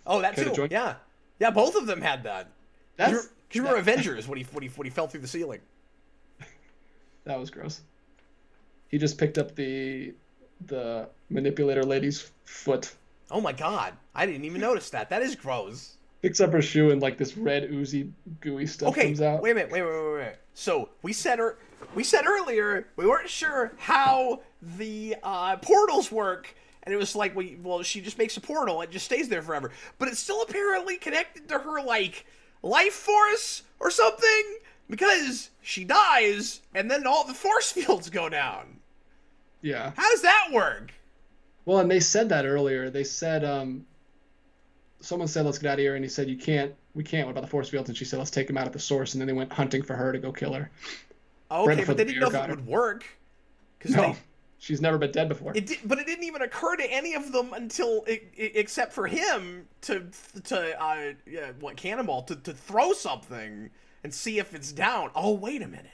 Oh, that too. Yeah, yeah. Both of them had that. That's you remember Avengers when he fell through the ceiling. That was gross. He just picked up the manipulator lady's foot. Oh my god, I didn't even notice that. That is gross. Picks up her shoe and like this red oozy gooey stuff comes out. Wait a minute. So we said earlier we weren't sure how the portals work, and it was like she just makes a portal and just stays there forever, but it's still apparently connected to her like life force or something, because she dies and then all the force fields go down. Yeah. How does that work? Well, and they said that earlier. They said someone said, let's get out of here, and he said, we can't, what about the force fields? And she said, let's take him out at the source, and then they went hunting for her to go kill her. Okay, but they didn't know if it would work. No, she's never been dead before. But it didn't even occur to any of them until, except for him, Cannonball, to throw something and see if it's down. Oh, wait a minute.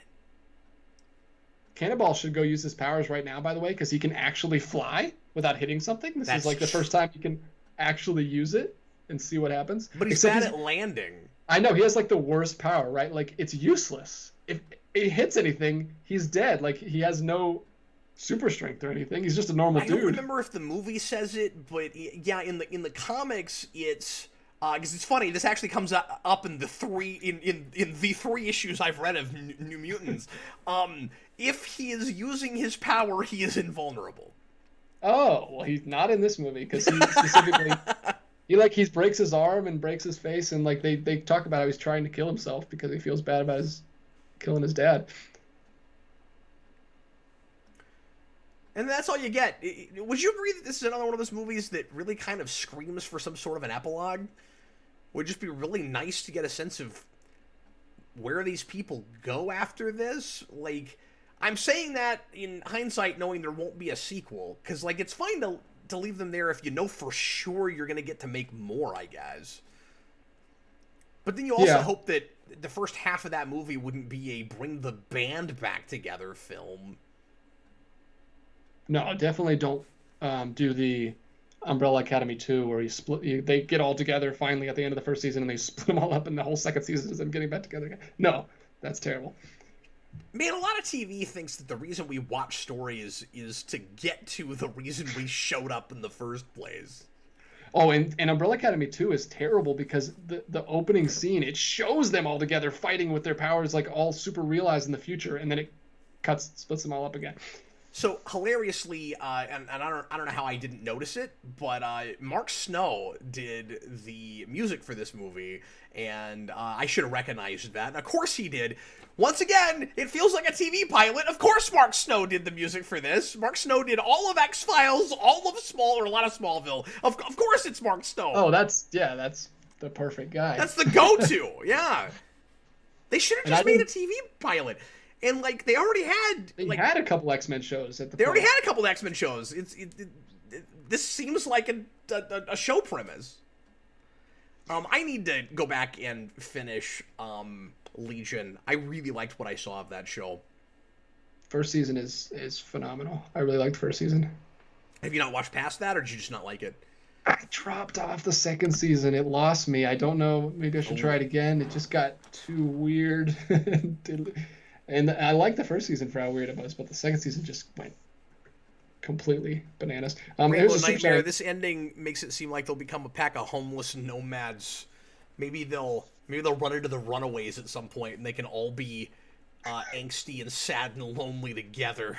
Cannonball should go use his powers right now, by the way, because he can actually fly without hitting something. This is like the first time he can actually use it and see what happens. But he's bad at landing. I know, he has like the worst power, right? Like, it's useless. If it hits anything, he's dead. Like, he has no super strength or anything. He's just a normal dude. I don't remember if the movie says it, but yeah, in the comics, it's because it's funny. This actually comes up in the three issues I've read of New Mutants. If he is using his power, he is invulnerable. Oh, well, he's not in this movie because he specifically he breaks his arm and breaks his face, and like they talk about how he's trying to kill himself because he feels bad about killing his dad. And that's all you get. Would you agree that this is another one of those movies that really kind of screams for some sort of an epilogue? Would just be really nice to get a sense of where these people go after this. Like, I'm saying that in hindsight, knowing there won't be a sequel, because like it's fine to leave them there if you know for sure you're gonna get to make more, I guess. But then you also hope that the first half of that movie wouldn't be a bring the band back together film. No, definitely don't do the Umbrella Academy 2 where they get all together finally at the end of the first season and they split them all up and the whole second season is them getting back together again. No, that's terrible. Man, a lot of TV thinks that the reason we watch stories is to get to the reason we showed up in the first place. Oh, and Umbrella Academy 2 is terrible because the opening scene, it shows them all together fighting with their powers like all super realized in the future, and then it splits them all up again. So hilariously, and I don't know how I didn't notice it, but Mark Snow did the music for this movie, and I should have recognized that. And of course he did. Once again, it feels like a TV pilot. Of course Mark Snow did the music for this. Mark Snow did all of X-Files, all of a lot of Smallville. Of course it's Mark Snow. Oh, that's the perfect guy. That's the go-to. Yeah. They should have just made a TV pilot. And like they already had, they had a couple X-Men shows at the. They already had a couple X-Men shows. This seems like a show premise. I need to go back and finish Legion. I really liked what I saw of that show. First season is phenomenal. I really liked first season. Have you not watched past that, or did you just not like it? I dropped off the second season. It lost me. I don't know. Maybe I should try it again. It just got too weird. And I liked the first season for how weird it was, but the second season just went completely bananas. Rainbow Nightmare, this ending makes it seem like they'll become a pack of homeless nomads. Maybe they'll run into the Runaways at some point, and they can all be angsty and sad and lonely together.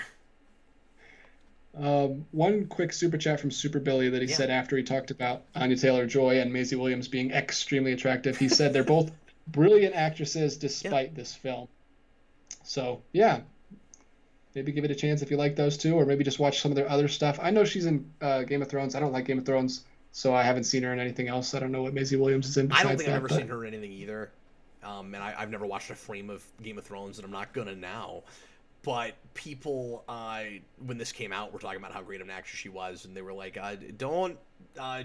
One quick super chat from Super Billy that he said after he talked about Anya Taylor-Joy and Maisie Williams being extremely attractive. He said they're both brilliant actresses despite this film. So, yeah, maybe give it a chance if you like those two, or maybe just watch some of their other stuff. I know she's in Game of Thrones. I don't like Game of Thrones, so I haven't seen her in anything else. I don't know what Maisie Williams is in besides I don't think I've ever seen her in anything either. and I've never watched a frame of Game of Thrones, and I'm not gonna now. But people, when this came out, were talking about how great of an actress she was, and they were like, "Don't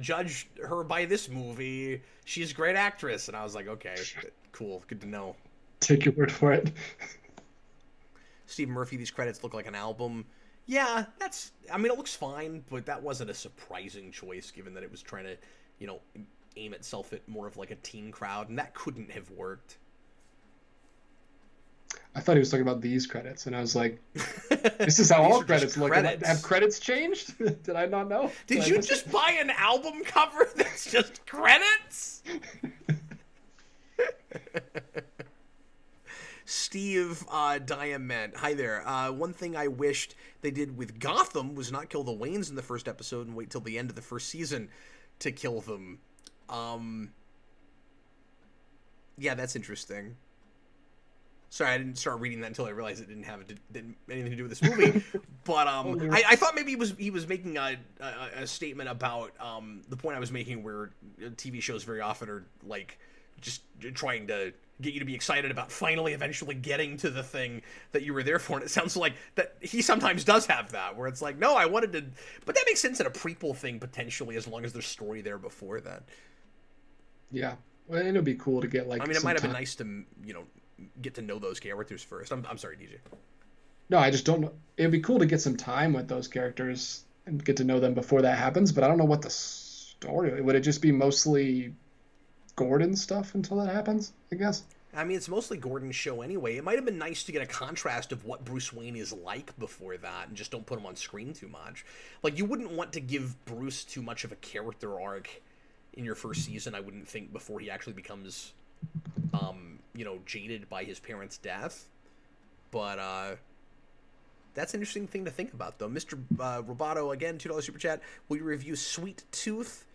judge her by this movie. She's a great actress." And I was like, "Okay, cool, good to know." Take your word for it. Steve Murphy, these credits look like an album. Yeah, I mean, it looks fine, but that wasn't a surprising choice, given that it was trying to, aim itself at more of like a teen crowd, and that couldn't have worked. I thought he was talking about these credits, and I was like, this is how all credits look. Have credits changed? Did I not know? Did you just buy an album cover that's just credits? Steve Diamant, hi there. One thing I wished they did with Gotham was not kill the Waynes in the first episode and wait till the end of the first season to kill them. Yeah, that's interesting. Sorry, I didn't start reading that until I realized it didn't have anything to do with this movie. But I thought maybe he was making a statement about the point I was making, where TV shows very often are like just trying to get you to be excited about finally eventually getting to the thing that you were there for. And it sounds like that he sometimes does have that, where it's like, no, I wanted to, but that makes sense in a prequel thing potentially, as long as there's story there before that. Yeah, well, it would be cool to get like. I mean, it might have been nice to get to know those characters first. I'm sorry, DJ. No, I just don't know. It'd be cool to get some time with those characters and get to know them before that happens. But I don't know what the story would. It just be mostly Gordon stuff until that happens, I guess. I mean, it's mostly Gordon's show anyway. It might have been nice to get a contrast of what Bruce Wayne is like before that, and just don't put him on screen too much. Like, you wouldn't want to give Bruce too much of a character arc in your first season, I wouldn't think, before he actually becomes, jaded by his parents' death. But, that's an interesting thing to think about, though. Mr. Roboto, again, $2 Super Chat. Will you review Sweet Tooth?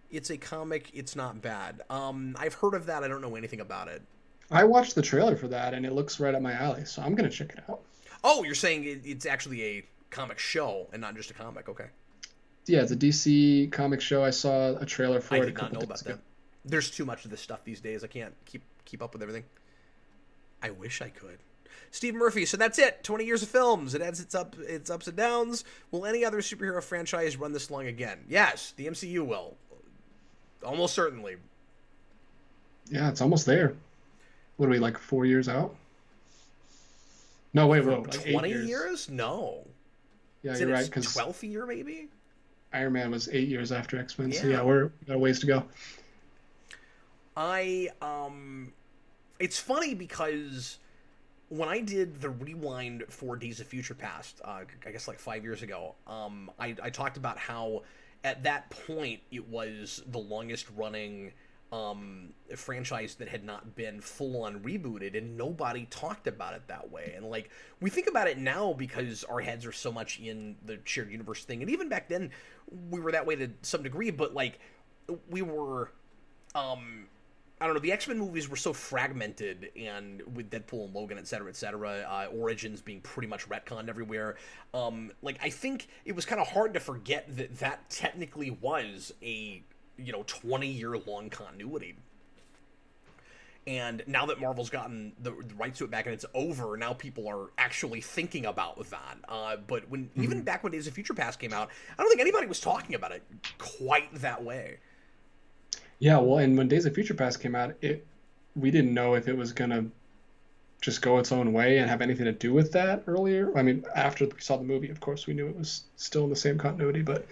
It's a comic. It's not bad. I've heard of that. I don't know anything about it. I watched the trailer for that, and it looks right up my alley, so I'm going to check it out. Oh, you're saying it's actually a comic show and not just a comic. Okay. Yeah, it's a DC comic show. I saw a trailer for it. I did not know about that. There's too much of this stuff these days. I can't keep up with everything. I wish I could. Steve Murphy, so that's it. 20 years of films. It has its ups and downs. Will any other superhero franchise run this long again? Yes, the MCU will. Almost certainly. Yeah, it's almost there. What are we, like 4 years out? No, wait, like 20 years? No. Yeah, you're right. Because 12th year, maybe? Iron Man was 8 years after X-Men, so yeah, we got a ways to go. It's funny because when I did the rewind for Days of Future Past, I guess like 5 years ago, I talked about how at that point it was the longest running franchise that had not been full on rebooted, and nobody talked about it that way. And like, we think about it now because our heads are so much in the shared universe thing, and even back then we were that way to some degree, but like, we were I don't know, the X-Men movies were so fragmented, and with Deadpool and Logan, et cetera, Origins being pretty much retconned everywhere, like, I think it was kind of hard to forget that technically was a 20-year-long continuity. And now that Marvel's gotten the rights to it back and it's over, now people are actually thinking about that. But even back when Days of Future Past came out, I don't think anybody was talking about it quite that way. Yeah, well, and when Days of Future Past came out, we didn't know if it was gonna just go its own way and have anything to do with that earlier. I mean, after we saw the movie, of course, we knew it was still in the same continuity, but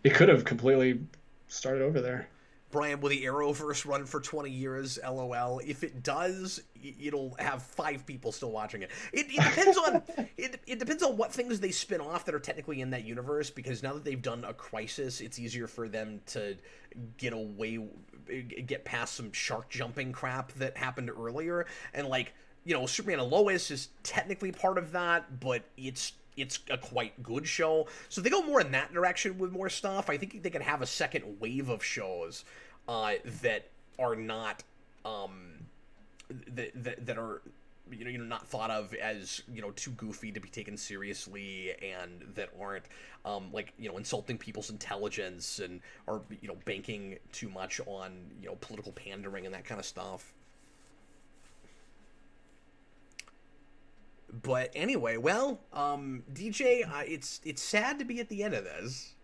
it could have completely started over there. Brian, will the Arrowverse run for 20 years? LOL. If it does, it'll have 5 people still watching it. It depends on it depends on what things they spin off that are technically in that universe, because now that they've done a Crisis, it's easier for them to get past some shark jumping crap that happened earlier. And like, Superman and Lois is technically part of that, but it's a quite good show. So they go more in that direction with more stuff. I think they can have a second wave of shows that are not that are not thought of as too goofy to be taken seriously, and that aren't insulting people's intelligence and are banking too much on political pandering and that kind of stuff. But anyway, well, DJ, it's sad to be at the end of this.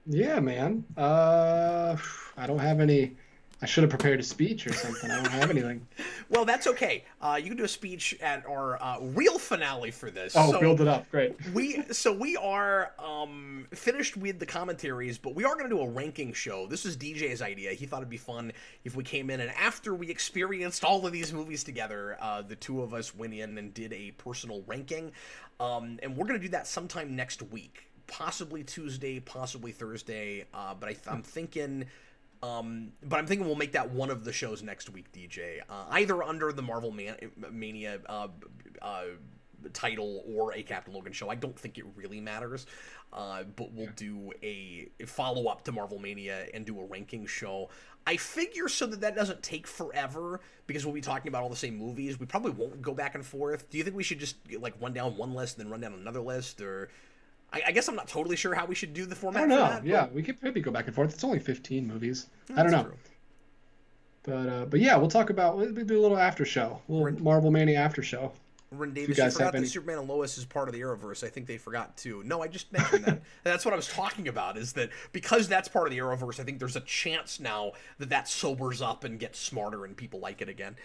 Yeah, man. I don't have any. I should have prepared a speech or something. I don't have anything. Well, that's okay. You can do a speech at our real finale for this. Oh, so build it up. Great. we are finished with the commentaries, but we are going to do a ranking show. This was DJ's idea. He thought it'd be fun if we came in and after we experienced all of these movies together, the two of us went in and did a personal ranking. And we're going to do that sometime next week. Possibly Tuesday, possibly Thursday. But I'm thinking... but I'm thinking we'll make that one of the shows next week, DJ. Either under the Marvel Mania title or a Captain Logan show. I don't think it really matters. But we'll do a follow-up to Marvel Mania and do a ranking show. I figure so that doesn't take forever, because we'll be talking about all the same movies. We probably won't go back and forth. Do you think we should just like run down one list and then run down another list, or... I guess I'm not totally sure how we should do the format. I don't know. For that, yeah, we could maybe go back and forth. It's only 15 movies. I don't know. True. But yeah, we'll talk about. We'll do a little after show. A little Marvel Mania after show. Ren Davis, you forgot that Superman and Lois is part of the Arrowverse. I think they forgot too. No, I just mentioned that. That's what I was talking about. Is that because that's part of the Arrowverse? I think there's a chance now that sobers up and gets smarter and people like it again.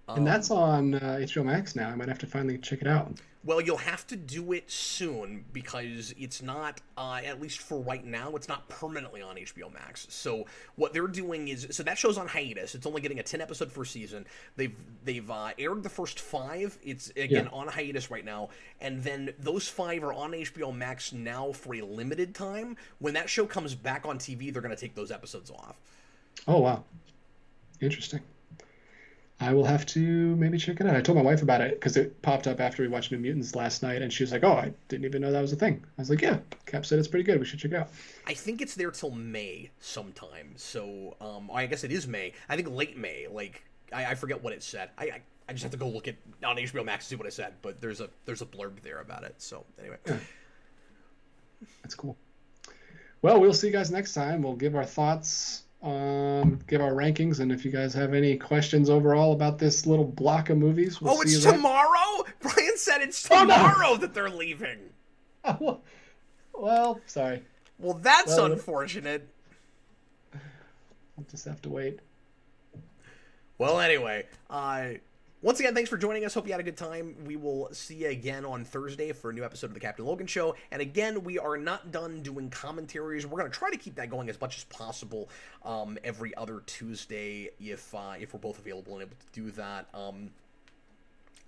And that's on HBO Max now. I might have to finally check it out. Well, you'll have to do it soon because it's not, at least for right now, it's not permanently on HBO Max. So what they're doing is, so that show's on hiatus. It's only getting a 10-episode first season. They've aired the first 5. It's, again, on hiatus right now. And then those 5 are on HBO Max now for a limited time. When that show comes back on TV, they're going to take those episodes off. Oh, wow. Interesting. I will have to maybe check it out. I told my wife about it because it popped up after we watched New Mutants last night, and she was like, "Oh, I didn't even know that was a thing." I was like, "Yeah, Cap said it's pretty good. We should check it out." I think it's there till May sometime. So I guess it is May. I think late May. Like I forget what it said. I just have to go look at on HBO Max to see what it said. But there's a blurb there about it. So anyway, yeah. That's cool. Well, we'll see you guys next time. We'll give our thoughts. Give our rankings, and if you guys have any questions overall about this little block of movies, we'll see it's you tomorrow? Brian said it's tomorrow that they're leaving. Oh, well, sorry. Well, that's unfortunate. I'll just have to wait. Well, anyway, once again, thanks for joining us. Hope you had a good time. We will see you again on Thursday for a new episode of the Captain Logan Show. And again, we are not done doing commentaries. We're going to try to keep that going as much as possible every other Tuesday if we're both available and able to do that.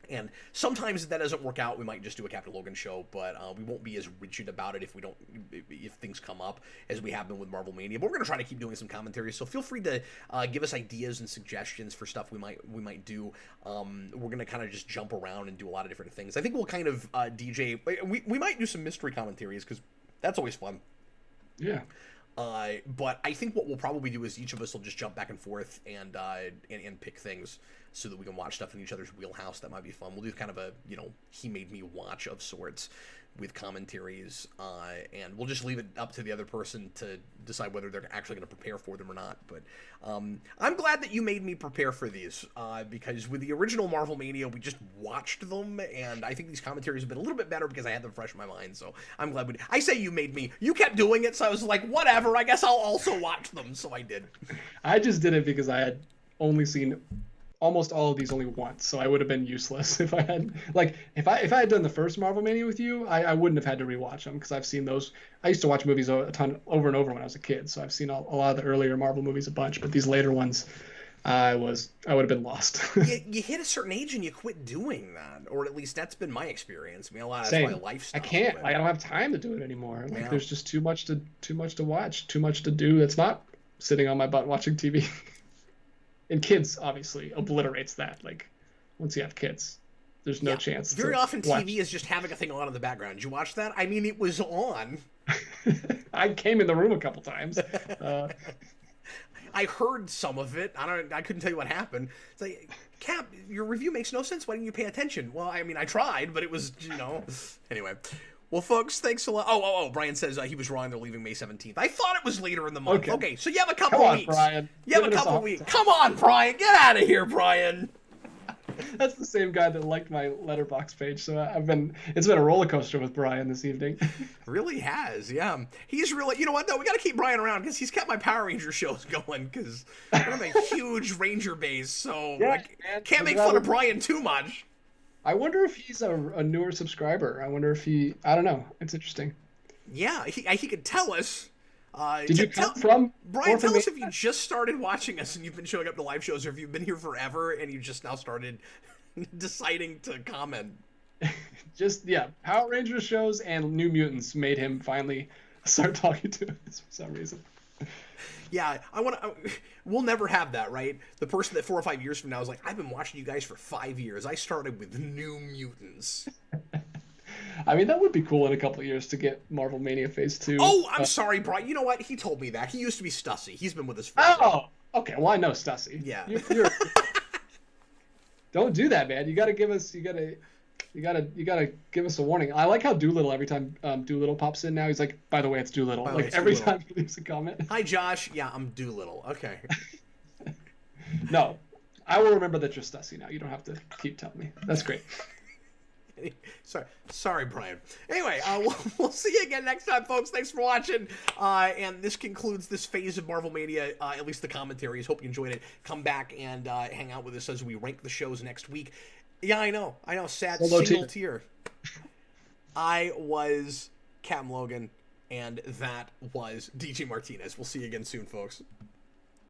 And sometimes if that doesn't work out, we might just do a Captain Logan show, but we won't be as rigid about it if things come up as we have been with Marvel Mania. But we're gonna try to keep doing some commentaries, so feel free to give us ideas and suggestions for stuff we might do. We're gonna kind of just jump around and do a lot of different things. I think we'll kind of DJ. We might do some mystery commentaries because that's always fun. Yeah. But I think what we'll probably do is each of us will just jump back and forth and pick things so that we can watch stuff in each other's wheelhouse. That might be fun. We'll do kind of a, he made me watch of sorts with commentaries, and we'll just leave it up to the other person to decide whether they're actually going to prepare for them or not. But I'm glad that you made me prepare for these, because with the original Marvel Mania, we just watched them, and I think these commentaries have been a little bit better because I had them fresh in my mind, so I'm glad we did. I say you made me. You kept doing it, so I was like, whatever, I guess I'll also watch them, so I did. I just did it because I had only seen almost all of these only once, so I would have been useless if I had if I had done the first Marvel Mania with you, I wouldn't have had to rewatch them because I've seen those. I used to watch movies a ton over and over when I was a kid, so I've seen a lot of the earlier Marvel movies a bunch, but these later ones, I would have been lost. you hit a certain age and you quit doing that, or at least that's been my experience. I mean, a lot of Same. that's my lifestyle. I can't. I don't have time to do it anymore. There's just too much to watch, too much to do. That's not sitting on my butt watching TV. And kids obviously obliterates that. Once you have kids, there's no chance. Very often TV is just having a thing on in the background. Did you watch that? I mean, it was on. I came in the room a couple times. I heard some of it. I couldn't tell you what happened. It's like, Cap, your review makes no sense. Why didn't you pay attention? Well, I mean, I tried, but it was, Anyway. Well, folks, thanks a lot. Oh, Brian says he was wrong. They're leaving May 17th. I thought it was later in the month. Okay, so you have a couple weeks. Brian. You have a couple weeks. Come on, Brian. Get out of here, Brian. That's the same guy that liked my letterbox page. So it's been a roller coaster with Brian this evening. Really has, yeah. He's really, you know what though, we got to keep Brian around because he's kept my Power Ranger shows going because I'm a huge Ranger base, so Yeah, I can't make fun of Brian too much. I wonder if he's a newer subscriber. I wonder if I don't know. It's interesting. Yeah, he could tell us. Did you come from Brian? Tell us if you just started watching us and you've been showing up to live shows, or if you've been here forever and you just now started deciding to comment. Just Power Rangers shows and New Mutants made him finally start talking to us for some reason. Yeah, we'll never have that, right? The person that 4 or 5 years from now is like, I've been watching you guys for 5 years. I started with New Mutants. I mean, that would be cool in a couple of years to get Marvel Mania Phase 2. Oh, I'm sorry, Brian. You know what? He told me that. He used to be Stussy. He's been with us for okay. Well, I know Stussy. Yeah. Don't do that, man. You gotta give us a warning. I like how Doolittle, every time Doolittle pops in now, he's like, by the way, it's Doolittle. Like every time he leaves a comment. Hi, Josh. Yeah, I'm Doolittle. Okay. No, I will remember that you're Stussy now. You don't have to keep telling me. That's great. Sorry, Brian. Anyway, we'll see you again next time, folks. Thanks for watching. And this concludes this phase of Marvel Mania, at least the commentaries. Hope you enjoyed it. Come back and hang out with us as we rank the shows next week. Yeah, I know. Sad single tear. I was Cam Logan, and that was DJ Martinez. We'll see you again soon, folks.